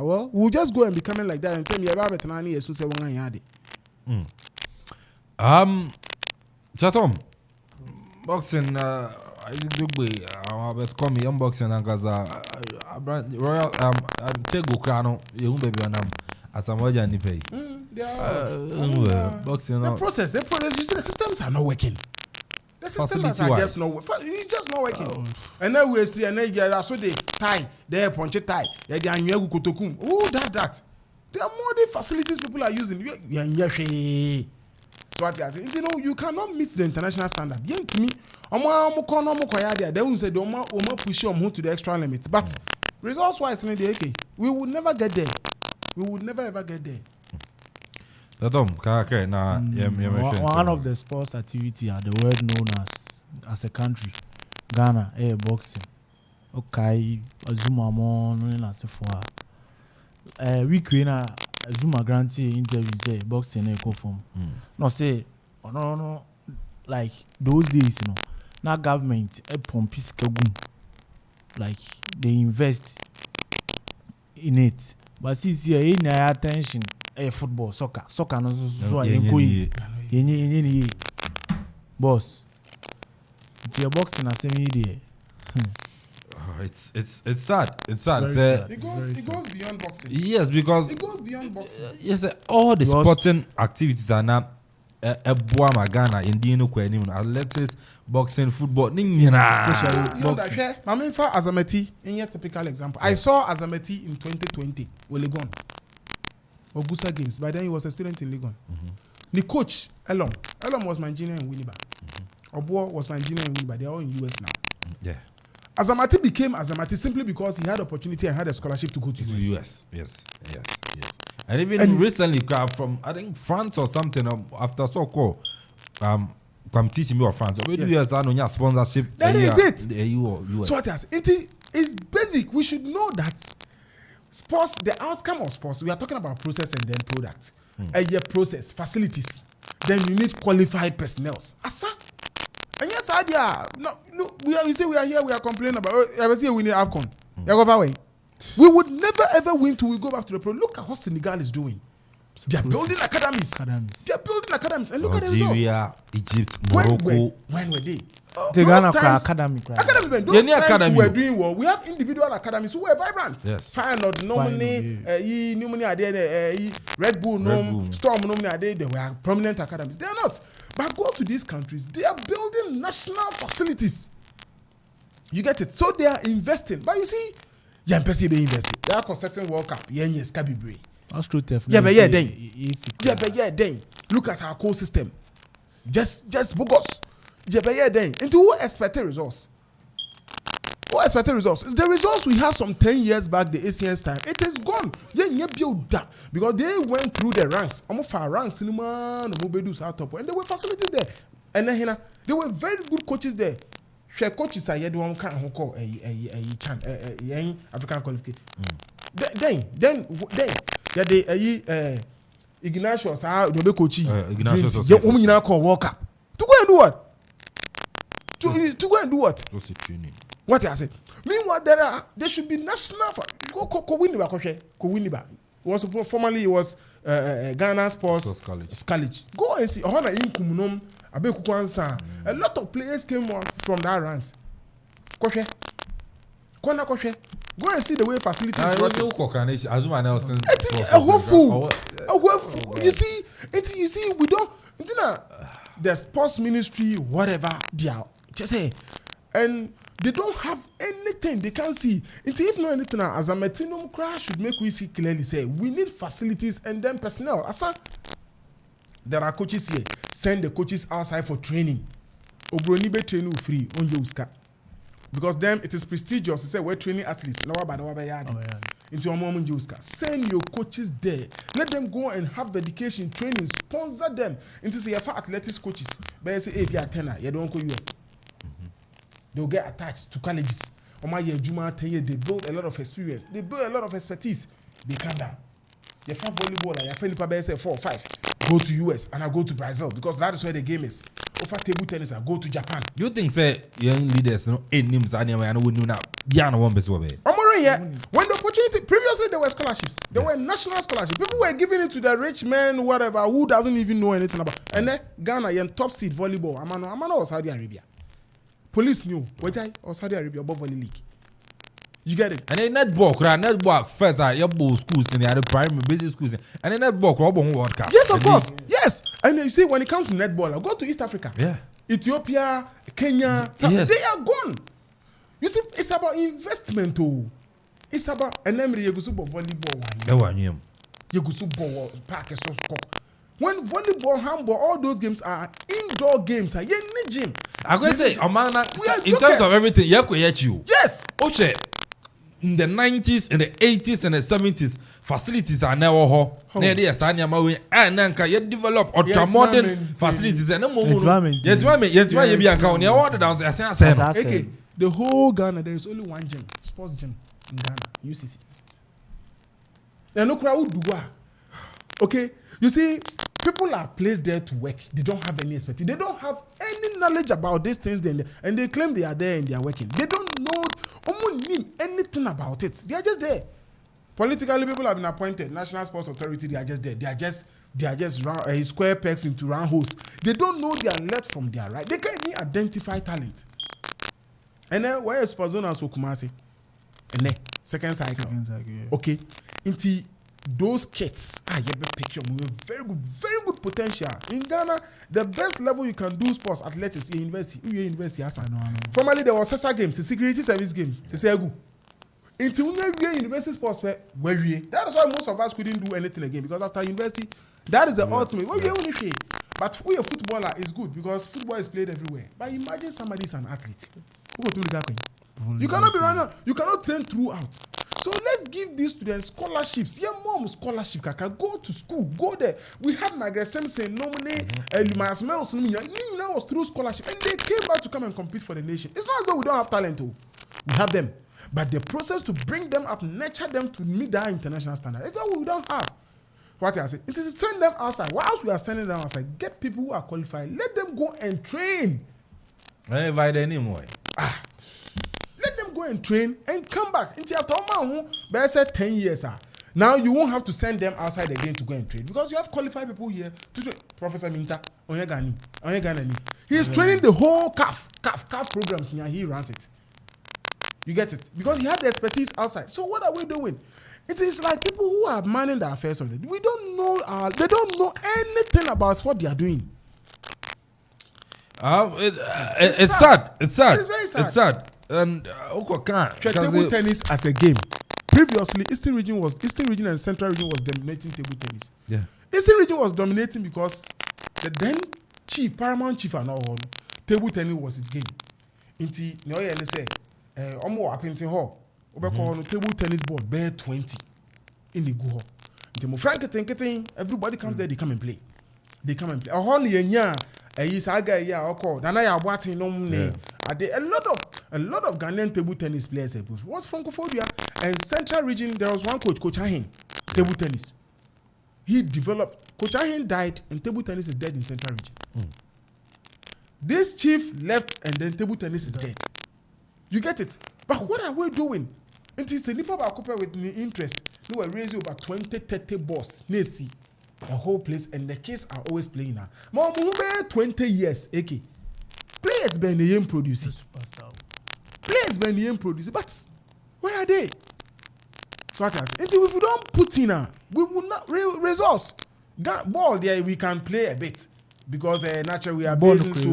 Well, we'll just go and be coming like that and tell me about it. Chatom, boxing, I think let's call me unboxing and because Royal Tego Crano, you baby on as a major ni pay. Boxing. The process, you see, the systems are not working. The systems are just not working. It's just not working. And then we see, and then so they tie, they punch it tie. Who does that? There are modern facilities people are using. So what I say, you know, you cannot meet the international standard. Yen to me, then we say the push to the extra limit. But results wise, we would never get there. We would never ever get there. One of the sports activity are the world known as a country, Ghana, boxing. Okay, Azuma mo no se for. We create a Azuma grantee interview say boxing Akuffo. No say no like those days, you know. Now government pump piskagum. Like they invest in it. But since you in attention football, soccer no so yenye boss. It's your boxing as same idea. It's sad. It's sad. It goes beyond boxing. Yes, because it goes beyond boxing. Yes, all the sporting activities are now Buama Ghana in Dino Kwenim, athletics, boxing, football, especially boxing. Amanfo Azameti in a typical example. I saw Azameti in 2020 with Legon. Obusa Games. By then he was a student in Legon. The coach, Elom was my engineer in Winneba. Obuo was my engineer in Winneba. They are all in US now. Yeah. Azamati became Azamati simply because he had opportunity and had a scholarship to go to US. Yes. And even recently, from I think France or something, after so called, come teaching me of France. US are no sponsorship. That is it. US. So what else? It is basic. We should know that sports, the outcome of sports, we are talking about process and then product. Process, facilities. Then you need qualified personnel. Asa. And yes, idea. No, we are here, we are complaining about. I see we need AFCON. We would never ever win till we go back to the pro. Look at what Senegal is doing. They are building academies. They are building academies. And look at the results. Nigeria, Egypt, Morocco. When were they? Ghana academy. Those times we were doing well. We have individual academies who were vibrant. Yes. Feyenoord, Red Bull, Storm, they were prominent academies. They are not. But go to these countries, they are building national facilities. You get it? So they are investing. But you see, they investing. They are concerting World Cup. Yes, Kabibre. That's true. Then. Look at our core system. Just bogus. Then. Into who expected results? Who expected results? It's the results we had some 10 years back, the ACN's time. It is gone. Because they went through the ranks. Almost our ranks, and they were facilitated there. And then there were very good coaches there. Coaches are the one who call African qualification. Then Ignatius the coach. Ignatius you call World Cup. To go and do what? To go and do what? What I say? Meanwhile, there should be national. Kowiniba. Formerly it was Ghana Sports College. Go and see. A lot of players came from that ranks. Go and see the way facilities work. You see, we don't. The sports ministry, whatever they are, just say, and they don't have anything. They can't see. If not anything, as a metinum crash should make we see clearly. Say we need facilities and then personnel. There are coaches here. Send the coaches outside for training. Obronibe training free on your uska. Because them it is prestigious to say we're training athletes. Into your mom and Juska. Send your coaches there. Let them go and have education, training, sponsor them. Into say for athletics coaches. But say if you are tenor, you don't go US. They'll get attached to colleges. They build a lot of experience. They build a lot of expertise. They come down. You find volleyball, you find say 4 or 5. Go to US and I go to Brazil because that is where the game is. Over table tennis, I go to Japan. You think say young leaders, names and when you now, when the opportunity previously there were scholarships, there were national scholarships. People were giving it to the rich men, whatever, who doesn't even know anything about. And then Ghana, top seed volleyball. Amano was Saudi Arabia. Police knew. Or Saudi Arabia above volley league. You get it? And then netball first your schools in the primary basic schools and then netball World Cup. Yes, of course. Yes. And you see when it comes to netball, go to East Africa. Yeah. Ethiopia, Kenya, yes. They are gone. You see, it's about investment. It's about volleyball. You go so ball park so score. When volleyball, handball, all those games are indoor games. You need gym. I'm going to say, Amana, in jokers. terms of everything, you. Yes. Okay. In the 90s, in the 80s, and the 70s, facilities are never ho. Near the Estania Maui, and Nanka, you develop ultra modern facilities and no more. Okay. The whole Ghana, there is only one gym, sports gym in Ghana, UCC. And look who do what. Okay, you see, people are placed there to work. They don't have any expertise. They don't have any knowledge about these things, and they claim they are there and they are working. They don't know anything about it. They are just there. Politically, people have been appointed. National Sports Authority, they are just there. They are just round, square pegs into round holes. They don't know their left from their right. They can't even identify talent. And then where is Spazonas Okoman? And then second cycle. Yeah. Okay. Into those kids, you picture very good potential. In Ghana, the best level you can do sports athletics in university. Formerly there was SESA games, the security service games. Into university sports that is why most of us couldn't do anything again, because after university, that is the ultimate. But who a footballer is good because football is played everywhere. But imagine somebody is an athlete. You cannot be running. You cannot train throughout. So let's give these students scholarships. Yeah, mom scholarship. Go to school. Go there. We had Margaret Simpson nominate Lumas Melson. Was through scholarship, and they came back to come and compete for the nation. It's not as though we don't have talent. We have them, but the process to bring them up, nurture them to meet that international standard, is that what we don't have. What I say, it is to send them outside. Whilst we are sending them outside, get people who are qualified. Let them go and train. I invite anymore. Let them go and train and come back. Until after 10 years. Now you won't have to send them outside again to go and train, because you have qualified people here to train. Professor Minta Onyegani. He is training the whole CAF programs here. He runs it. You get it? Because he had the expertise outside. So what are we doing? It is like people who are manning the affairs of it. We don't know. They don't know anything about what they are doing. It's sad. It's very sad. It's sad. And table tennis as a game. Previously, Eastern region and Central region was dominating table tennis. Yeah. Eastern region was dominating because the then paramount chief and all table tennis was his game. Inti say omo apintin hall table tennis board bear 20 in the go hall. Inti Frank everybody comes there, they come and play. A hall yenya saga ya oko nana ya boatin no ne. A lot of Ghanaian table tennis players was from Akuffo, and Central region there was one coach Twumhene, table tennis. He developed. Twumhene died, and table tennis is dead in Central region. This chief left, and then table tennis is dead. You get it? But what are we doing? It is a nipper with interest. We were raising over 20-30 balls. Nesi, a whole place, and the kids are always playing now. More 20 years, AK. Players been the young producing. Players been the young producing, but where are they? So what I say? If we don't put in, we will not results. Ball there we can play a bit because naturally we are basing so.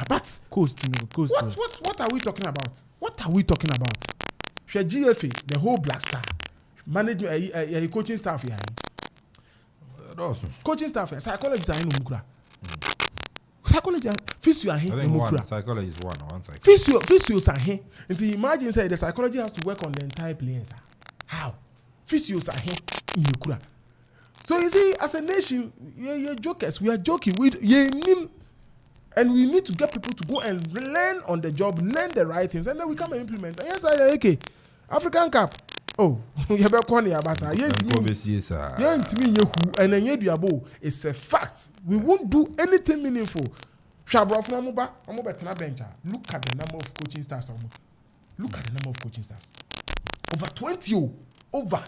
But what are we talking about? What are we talking about? GFA, the whole Black Star, management, coaching staff here. Coaching staff, psychologists are in Umukura. Psychology, physio are here. Psychology is one physios are here. And to imagine, say the psychology has to work on the entire players. How? Physios are here in Umukura. So you see, as a nation, you're jokers. We are joking with and we need to get people to go and learn on the job, learn the right things, and then we come and implement. And yes, I okay. African Cup. Oh, you better call Abasa. And then it's a fact. We won't do anything meaningful. Look at the number of coaching staffs. Look at the number of coaching staffs. Over 20. Over.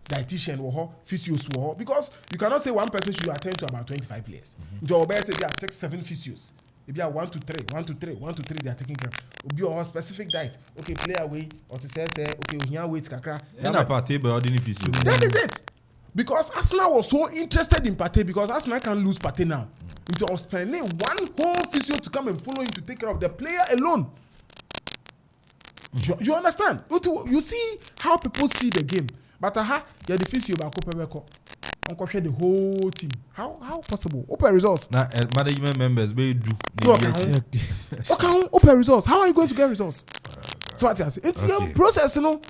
Dietitian, physios, because you cannot say one person should attend to about 25 players. Job say there are 6-7 physios. Maybe 1 to 3, 1 to 3, 1 to 3. They are taking care of. Be a specific diet. Okay, play away or to say okay, here wait kakra. That is it. Because Arsenal was so interested in Partey because Arsenal can lose Partey now. Into spending one whole physio to come and follow him to take care of the player alone. You understand? You see how people see the game. But you're the physio about share the whole team. How possible? Open results. Now, management members may do. Open results. How are you going to get results? That's what I say. It's a process, you know.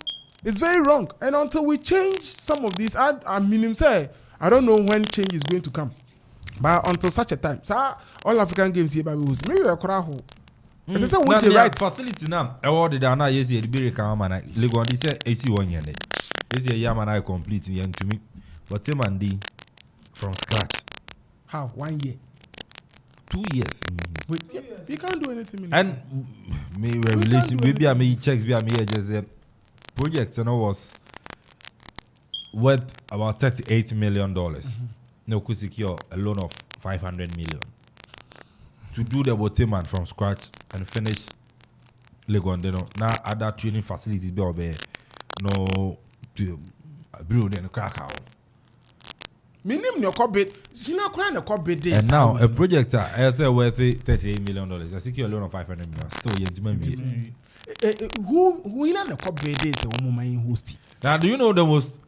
It's very wrong. And until we change some of these, I mean, say, I don't know when change is going to come. But until such a time, all African games here, maybe we're crowd. It's a right facility now. I ordered an I yes, the Berry Kamana. Legon, he said, AC 1 year. This year, Yamana complete young to me. But Tim and D from scratch. How? 1 year? 2 years. Wait, you can't do anything. And me revelation, maybe I may checks, be I may just project, was worth about $38 million. No, could secure a loan of $500 million to do the Boteman from scratch and finish Legon. Now, other training facilities be obey no to build and crack out. Minimum your copy, she not crying a copy days. And now a project I say worth $38 million. I secure a loan of $500 million. Still, who in a copy days the woman hosting. Now, do you know the most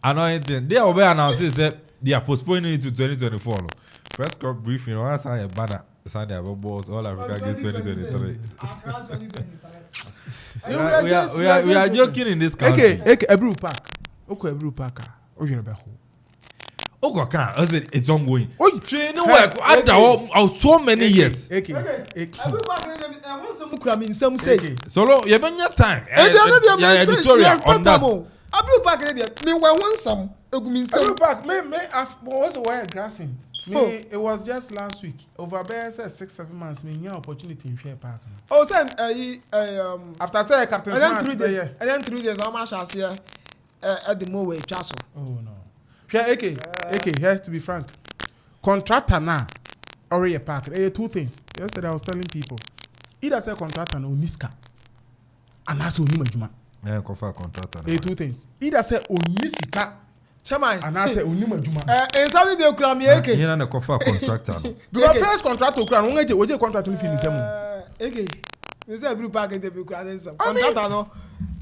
annoying thing? They are aware announcing that they are postponing it to 2024. Press corps briefing. I saw a banner. Sunday about balls. All Africa games 2023. We are joking in this country. Okay, a brew pack. Okay, a brew packer. Oh, you're about home. Oh, can't. I said it's ongoing. Oh, you know what? After so many years. Okay. Some say. So, you have your time. Yeah, Victoria on that. Abu Bakr, me want some. Abu Bakr, me, what's the way grassing? Me, it was just last week. Over there, 6-7 months. Me, new opportunity in Fair Park. Oh, sir, after say Captain Smart, and then 3 days, how much I see at the Moe Castle. Oh no. Okay, here to be frank, contractor now, or a park. Two things. Yesterday I was telling people, either say contractor no Niska, and that's only Majuma. Yeah, contractor. Two things. Either say Onisika, Chairman, and I say only Majuma. And something they cram me. Okay. Here na contractor. Because first contractor cram, we get contract to finish them. Okay. We say every park in the book and some contractor no.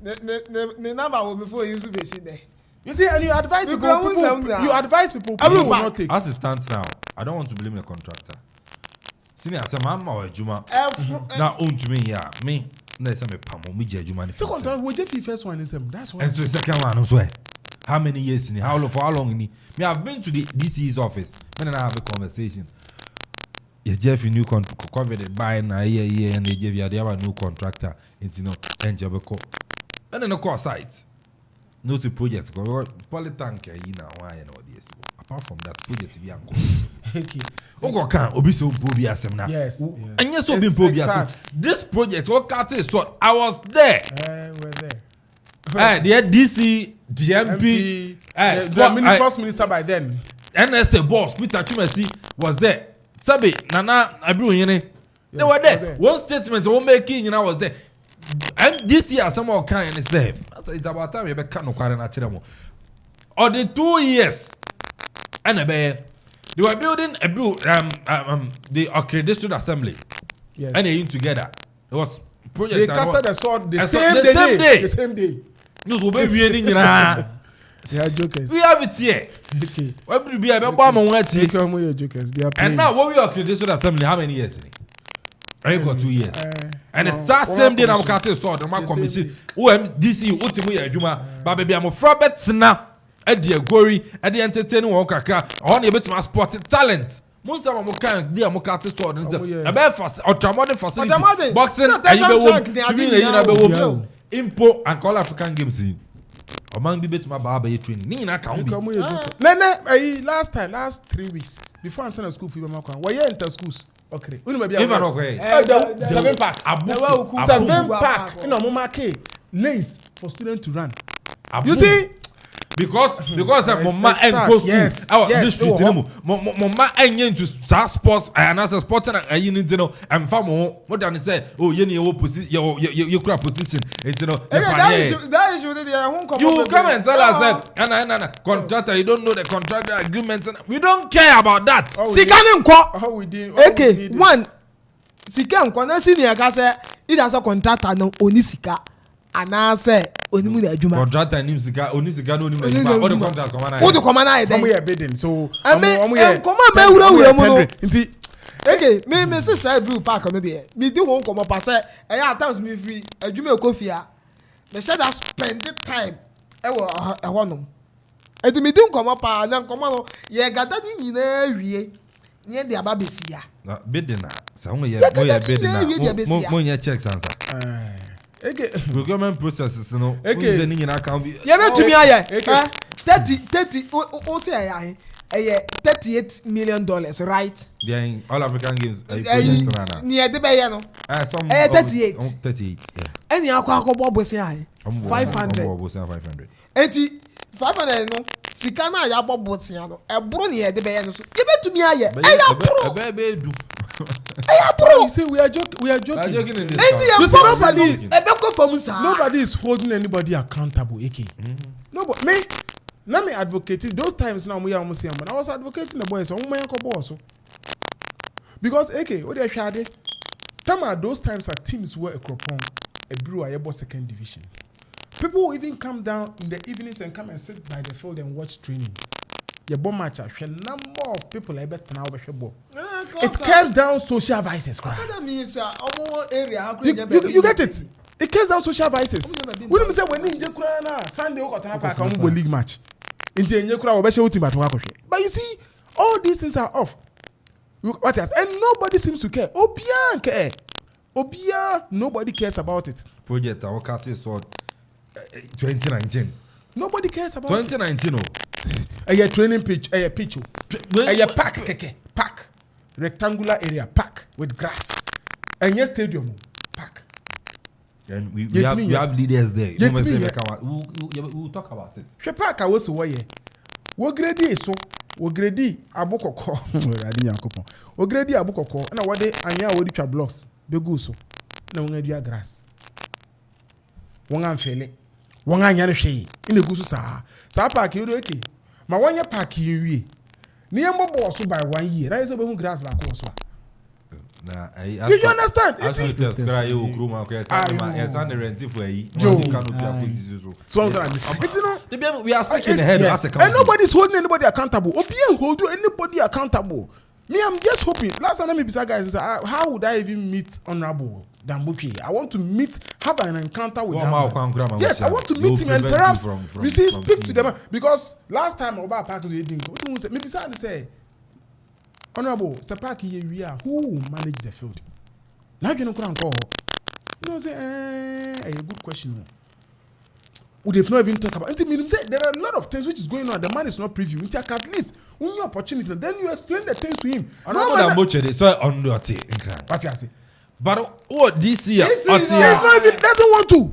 The number will before you to be seen there. You see, and you advise people you advise people will not take. As it stands now, I don't want to blame the contractor. Senior, I say, Mama or Juma. Now, own to me, yeah. Me, let's say, Pamo, me, Juma. So, contract, we just first one in them. That's why. And to the second one, also. How many years in it? For how long in it? Me, I've been to the DC's office. Me and I have a conversation. Yeah, Jeff, you new covered buying a year, and they gave you a new contractor. It's and Jabako. And then, of course, site. No to projects because polytank now why and all this. Apart from that project we are going. Okay. Can obi so be asem na. Yes. And yes so be asem. This project what cat is what I was there. We're there. The DC, DMP, the first minister by then. NSA boss Peter Chumesi was there. Sabi Nana Abiru Yene. They were there. One statement one making was there. And this year, someone can say, it's about time you can't no quarter natural. Or the 2 years, and they were building the accreditation assembly. Yes. And they in together. It was project. They casted the sword the same day. You will be winning. They are jokers. We have it here. Okay. What will be a bomb on what? Jokers. They are playing. And now, what we accreditation assembly? How many years? I got 2 years. And it's that same day I'm cutting sword. My commission. DC, Utimu Juma. But baby, I'm a Frabet now. At the Gory, at the entertaining worker, on a bit of sport talent. Most of them can't dear Mokati sword. A bad fast or Tramodern facility. Boxing, and Impo and Call African Games. Among the bit my barber training. Nina can't be. Last 3 weeks before I sent a school for Makan. Why you enter schools? Okay. Even okay. 7 pack. 7 pack. In a Momake lanes for students to run. You see? Because mama and post our district mama and into sports and as a sport and you need to know and famo what than say oh you position you crap position it's that is you come and tell us and contractor you don't know the contractor agreements and we don't care about that. How we did okay one sika nkwa na senior ka say it as a contractor no oni sika and I say onimu na adwuma contract nim sika oni sika no onimu adwuma all the contract come na wo de come na omo ye bidding so omo ye come ma wura mu no nti okay me say say blue park no there me di won come pa say e ya times me free adwuma ekofia me say that spend the time e wo e honom eti me di come pa na come no ye gada ni nyina wie nye de aba besia na bidding na sa ho ye bidding na mo ye checks answer procurement processes no we ni nyina kan bi ye betumi aye 30 o say aye $38 million, right? The All African Games. Near the Bay, no? 38. 38. Any alcohol was 500. 500, no? Sikana Yabo Botsiano, a brony at the Bay. Give it to me, aye. You see, we are joking in this. Nobody is holding anybody accountable, AK. Nobody. Me. Let me advocate those times now. We are almost here, but I was advocating the boys. Because AK, what they shade. Tama those times are teams were Akropong, a brew a second division. People will even come down in the evenings and come and sit by the field and watch training. Your bomb match, a number of people I bet now ball. It curbs down social vices. You get it? It curbs down social vices. We don't say when you Sunday or league match. But you see, all these things are off. What else? And nobody seems to care. Obia, nobody cares about it. Project our cat is 2019. Nobody cares about 2019. A training pitch, a pitch, a park, rectangular area, park with grass, and yes, stadium, park. And we have leaders there. We'll talk about it. She park I was away. What grade so? What grade a book of call? What grade a book of call? And what day and ya would you blocks? The goose. No, no, grass. One am failing. One an shade in the goose. Sa park you okay. My 1 year park you. Near boss by 1 year. That is a bone grass back also. You understand? We are second ahead. And nobody's holding anybody accountable. Hold anybody accountable. Me, I'm just hoping. Last time I met guys and said, how would I even meet Honorable Dambuki? I want to have an encounter with him. Yes, I want to meet him and perhaps we see speak to them because last time I was part of the evening, maybe say. Honorable, Sapaki, who manage the field? Now you know, say, a good question. Would have not even talk about it? There are a lot of things which is going on. The man is not preview. At least when you opportunity, then you explain the things to him. But what this year? He doesn't want to.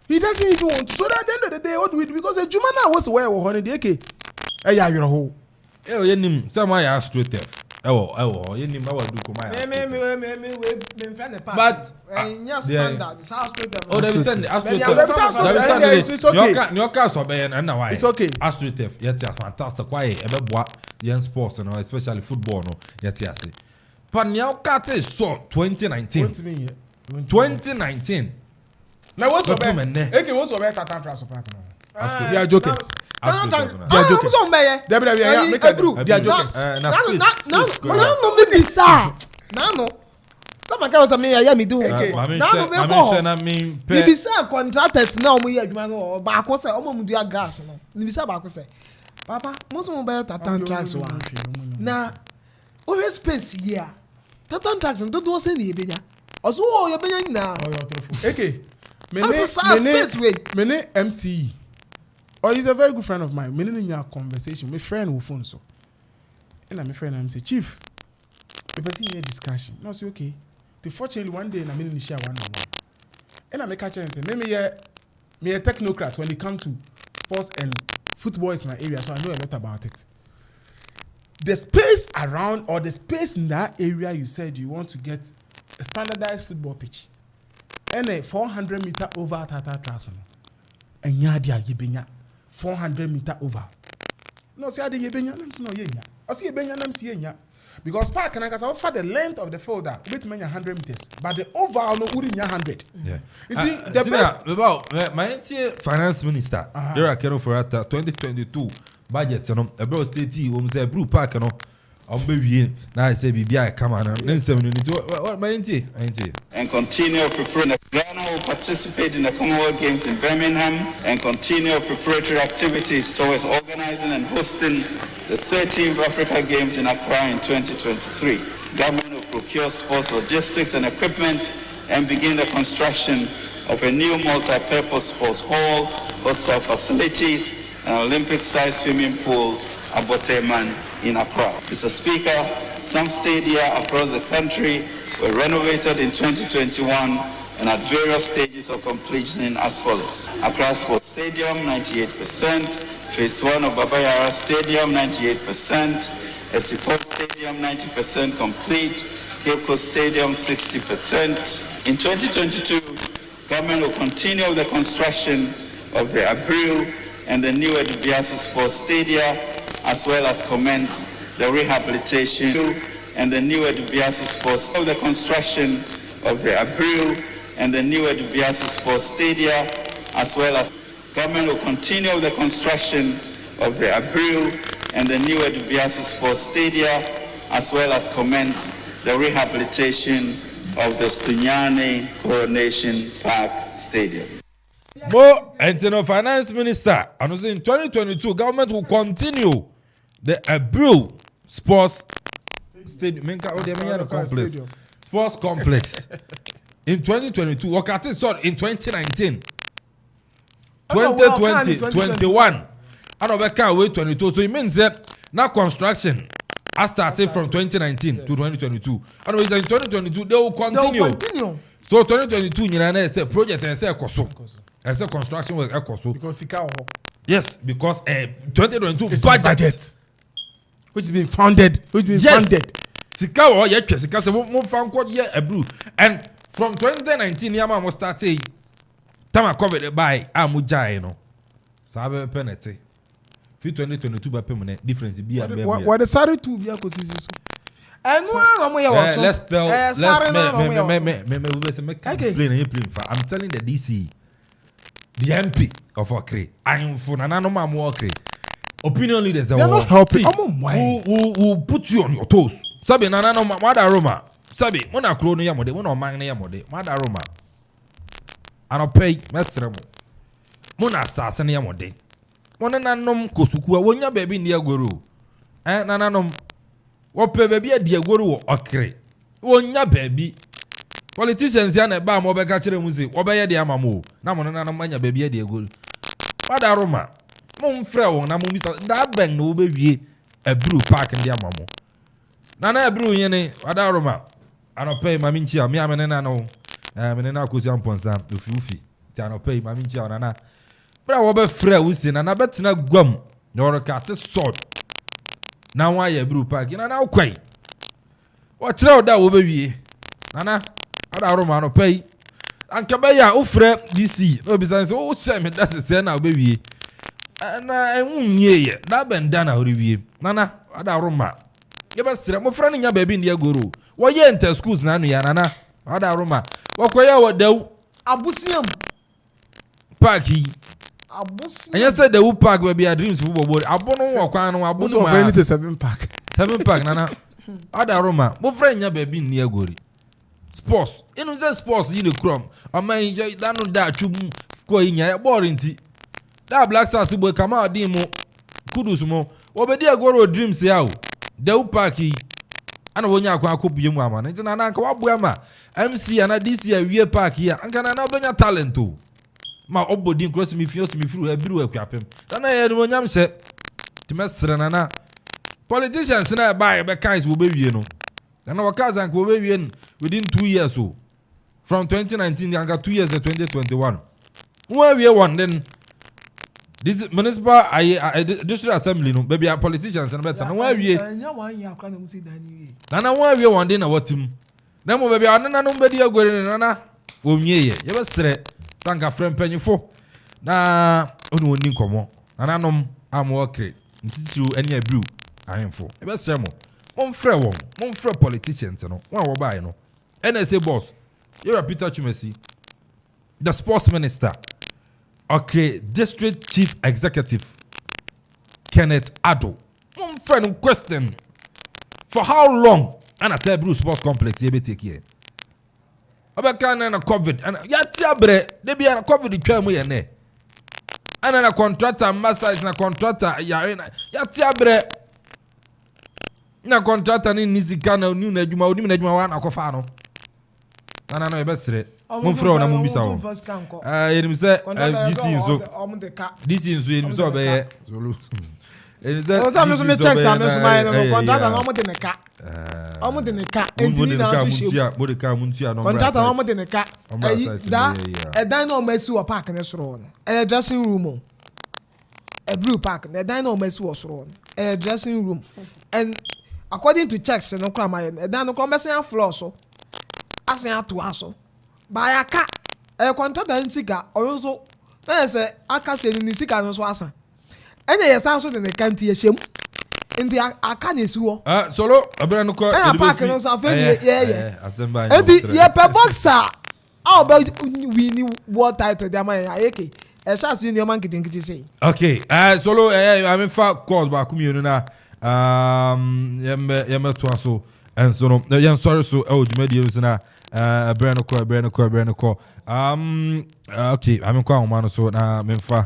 He doesn't even want to. So that at the end of the day, what do we do? Because the Jumana was aware of honey. Okay, yeah, you're a whole. Yenim sama ya straight theft. Yenim awa do kuma ya. But standard. It's how straight theft. Oh, they send the straight theft. It's okay. Nyoka so be na why. It's okay. Straight theft. Yet fantastic why ebeboa the sports no especially football no yet ase. But nyoka te so 2019. 2019. Now what's your bet? Okay, what's your bet? Tatan transfer park now. They are jokers. They are jokers. Some guys are me. I am do. Bibisa contractors now. We are doing. Baako say, omo mudu grass no. Bibisa baako say, Papa, most of my Tatan tracks one. Na, over space here. Tatan tracks and don't say ni ebenya. Oso o ebenya na. Okay. Mene MCE. Oh, he's a very good friend of mine. Many in your conversation, my friend who phone so. And I'm a friend, I'm say, Chief, if I see a discussion, no, say okay. Fortunately, one day, I'm in share one. And I'm a catcher and say, me a technocrat when it comes to sports and football is my area, so I know a lot about it. The space around or the space in that area you said you want to get a standardized football pitch and a 400-meter over Tata Trass. And yadia yibenya 400 meter over. No, say ade yebenya nam so no yenya. O say yebenya nam si yenya. Because park and I can offer the length of the field a bit many 100 meters, but the overall no wouldn't 100. Yeah. The best about my finance minister. There are kind for 2022 budget. A state we say Brew Park baby now I say BBI come on. What my and continue preparing. Ghana will participate in the Commonwealth Games in Birmingham and continue preparatory activities towards organizing and hosting the 13th Africa Games in Accra in 2023. Government will procure sports logistics and equipment and begin the construction of a new multi-purpose sports hall, hostel facilities, and Olympic-sized swimming pool at Boteman in Accra. Mr. Speaker, some stadia across the country were renovated in 2021 and at various stages of completion as follows. Accra Sports Stadium, 98%. Phase 1 of Babayara Stadium, 98%. Esiport Stadium, 90% complete. Cape Coast Stadium, 60%. In 2022, government will continue the construction of the Abreu and the new Edubiasi Sports Stadia, as well as commence the rehabilitation and the new Edubiasi Sports. The construction of the Abreu and the new Edubiasi Sports Stadia, as well as government will continue the construction of the Abreu and the new Edubiasi Sports Stadia, as well as commence the rehabilitation of the Sunyani Coronation Park Stadium. Mo Internal Finance Minister, and in 2022, government will continue the Abreu Sports Stadium. Sports Complex. In 2022, Wakati saw in 2019, 2020, 21, and over can't wait 22. So it means that now construction has started from 2019 to 2022. And in 2022, they will continue. So 2022, you know, say project and say Koso. And say construction was Koso. Because yes, because 2022 budget. Which has been funded. Sika or yet, Sika, so more found what year Abreu. And from 2019, Yama was starting. Time I covered by Amuja, you know. Sabe penalty. 2022 by permanent difference. Be a what the sorry to be a cosisi. And one let's tell. I'm telling the DC, the MP of Okre. I am for Nanoma Okre. Opinion leaders are not helping. Who put you on your toes? Sabi Nanano Mada Roma. Sabi, Mona Crono Yamode, one of mine Yamode, Mada Roma. And I'll pay Mestremo. Mona Sassan Yamode. Mona Nanom Kosukua, when your baby near Guru. And Nananom, what pay baby a dear Guru or Okre. When your baby. Politicians yana ba mo be ka kire mu se obeye de amamo na mo na manya ba bia de egol Mada Roma mo mfrɛ won na mo bisa da ben no be wie Abreu Park de amamo na Abreu yene Mada Roma anopɛ mami nchia me amene na no me na akosi Amponsah ofiufi ti anopɛ mami nchia na bra wo be frɛ wo se na betena guam na oroka te sword na wa ya Abreu Park na ukwai wo kyerɛ wo da wo be wie nana Mada Roma no pay anka be ya ofrɛ DC no be say o share me that say na be wie na enwunye ye da benda na ori wie nana Mada Roma ye be sire mo frɛ no nya ba bi ndi agoro wo ye enter schools na anu ya nana Mada Roma wo koya wo daw abusiam park yi abusiam anya say daw park we be a dreams football board abono wo kwan no abono ma 7 park nana Mada Roma mo frɛ nya ba bi ndi agori sports inu say sports yi the chrome oman yi da no da twum ko yi nya ball nti da Black Stars boy kama adi mo kudus mo obedi agoro dreams ya o daw park yi ana wonya akwa akobue mu ama nti na nka waboa ma MC ana DC awie park ya anka na obenya talent o ma obodi cross me fio me furu Abreu Akuapem na ye no nyam hye timestre na politicians na buy be kais wo be wie no na wakaza anka wo be wie within 2 years o from 2019 anka 2 years to 2021 who we one then this municipal district assembly no baby politicians na better na who we nya wan ya akwa na musi dani na who we one day na watim na mo baby anana no bedi agore na omie ye be sere tanka frempanyfo na onu oni nkomo nananom amo okre ntitiru ani Abreu Amanfo be sere mo Mon frɛ politicians no. One buy no. NSA boss. You're Peter Chumesi. The sports minister. Okay, district chief executive. Kenneth Addo. Mon friend question. For how long? And I said Bruce Sports Complex you be take here. Abeka na COVID and yatia bre they be na COVID twa mu ye ne. Ana na contractor massage na contractor yare na yatia bre. Na contractor ni nisika na onu na adwuma oni na adwuma wa na kofa no. Ana no e be sere. Mon frɛ na mon bisa wo. Yenim sɛ this is yenim sɛ obeye zolo. Yenim sɛ o me check sa me so my no contractor no mo de ne ka. Omo de ne ka entini na so shemu contractor omo de ne ka dan na omasi wo park ne soro no dressing room a blue park na dan na omasi wo soro no dressing room and according to checks no kra my dan no commercial floor so asen ato aso ba ya ka contractor ntika oyo so na say aka se ni sika no so asa enya yesa so de ne ka nti shemu Indi aka nesi wo. Solo abira no ko. Park no so afeni yeah. Indi ye per boxer. How about we ni what title dey man ayeke. E sha si ni o man kitin say. Okay. Solo I mean fa course ba kumienu na yem to aso and so no yan sorry so e odwumadi enu na abira no ko. Okay, I mean kwa o man so na memfa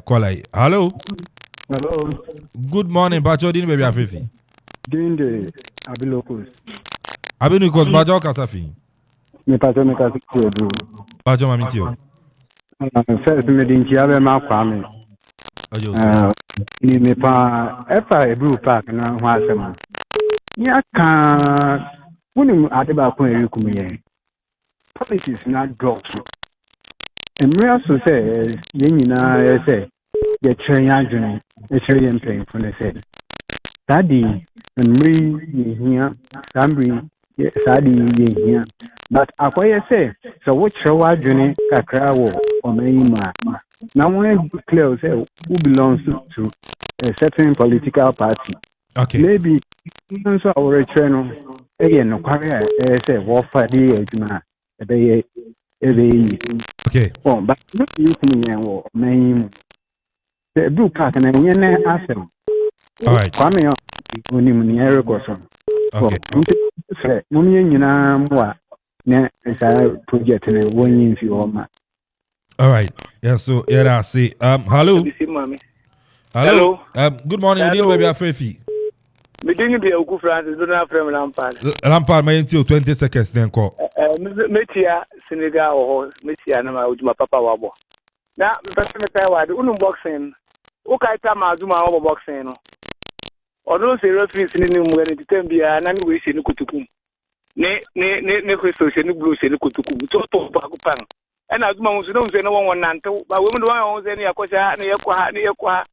call like. Hello. Hello. Good morning, Bacho. Dini baby Afifi. Doing the Abilokos. Abilokos Bacho Kasafi. Me pato me kasi kuedu. Bacho mami tio. First me di nchi abe ma kwa me. Ni me pa efa ebru park na ho asema. Ni aka woni adeba ko eri kumiye. Politics na drop. Emre so say ye nyina say ye train adwene ye train employee for the said daddy and me here samri sadi ye here but akoye say so what show adwene kakra wo omayima now when clear say who belongs to a certain political party. Okay, maybe so our train again no kware say wo fa di adwuma ebe okay, oh but no you can wo omayima the blue park and then asem. All right. Kwame oni muni erekoso. Okay. Mumi nyina mwa na esa project na wonyi mfi oma. All right. Yeah, so yeah, I see. Hello. Hello. Good morning. Hello. Baby Afrefi. Me dingi bi Akuffo Francis do na frame Lampard. Lampard my until 20 seconds then call. Metia Senegal or metia na ma ujuma papa wabo. Na person me pay wade unu boxing. O kai ta mazuma wo boxing no. Odo se referee ni mu gani tembia na ni we se ni kutuku. Ne Christo se ni blue se ni kutuku. To ba ku pan. E na azuma mu se no se no won nante ba we mu do won se ni yakosha na yekwa.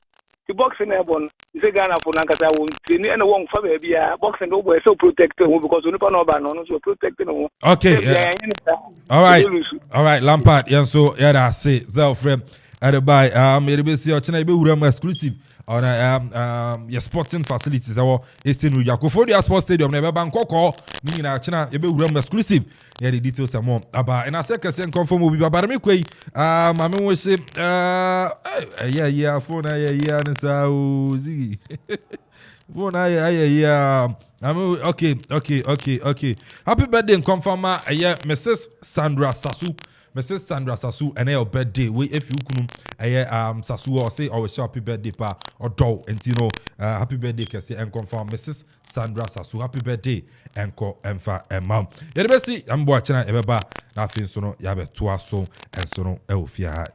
The boxing na bon. Ise Ghana for nankasa won ni na won fa ba bia boxing do boy so protect because onipa no ba no so protect no. Okay. Yeah. All right, Lampard. Yeah, so yeah, that's it. Zelfrem at the buy. Maybe your channel be wura exclusive on your sporting facilities. Our Eastern Akuffo Sports Stadium. Never Bangkok. Ni na channel be wura exclusive. Yeah, the details are more about. And I say can confirm we be Barima kwe. I mean we say yeah phone yeah and so zigi. Phone yeah. Okay. Happy birthday and confirm yeah Mrs. Sandra Sasu and her birthday. We if you kunum Sasu or say our happy birthday pa or do and you know happy birthday kesi and confirm Mrs. Sandra Sasu happy birthday and ko emfa mom. Yeah the best I'm watching ebeba na fin so no ya be to aso and so no e ofia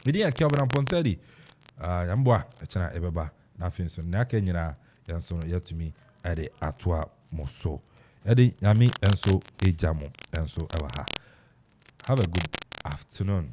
me dey Kelvin Amponsah Addi yamboa chana ebeba na fin so na ka nyina yanso no yatumi ade atoa moso edi yami enso ejamo enso ewa ha. Have a good afternoon.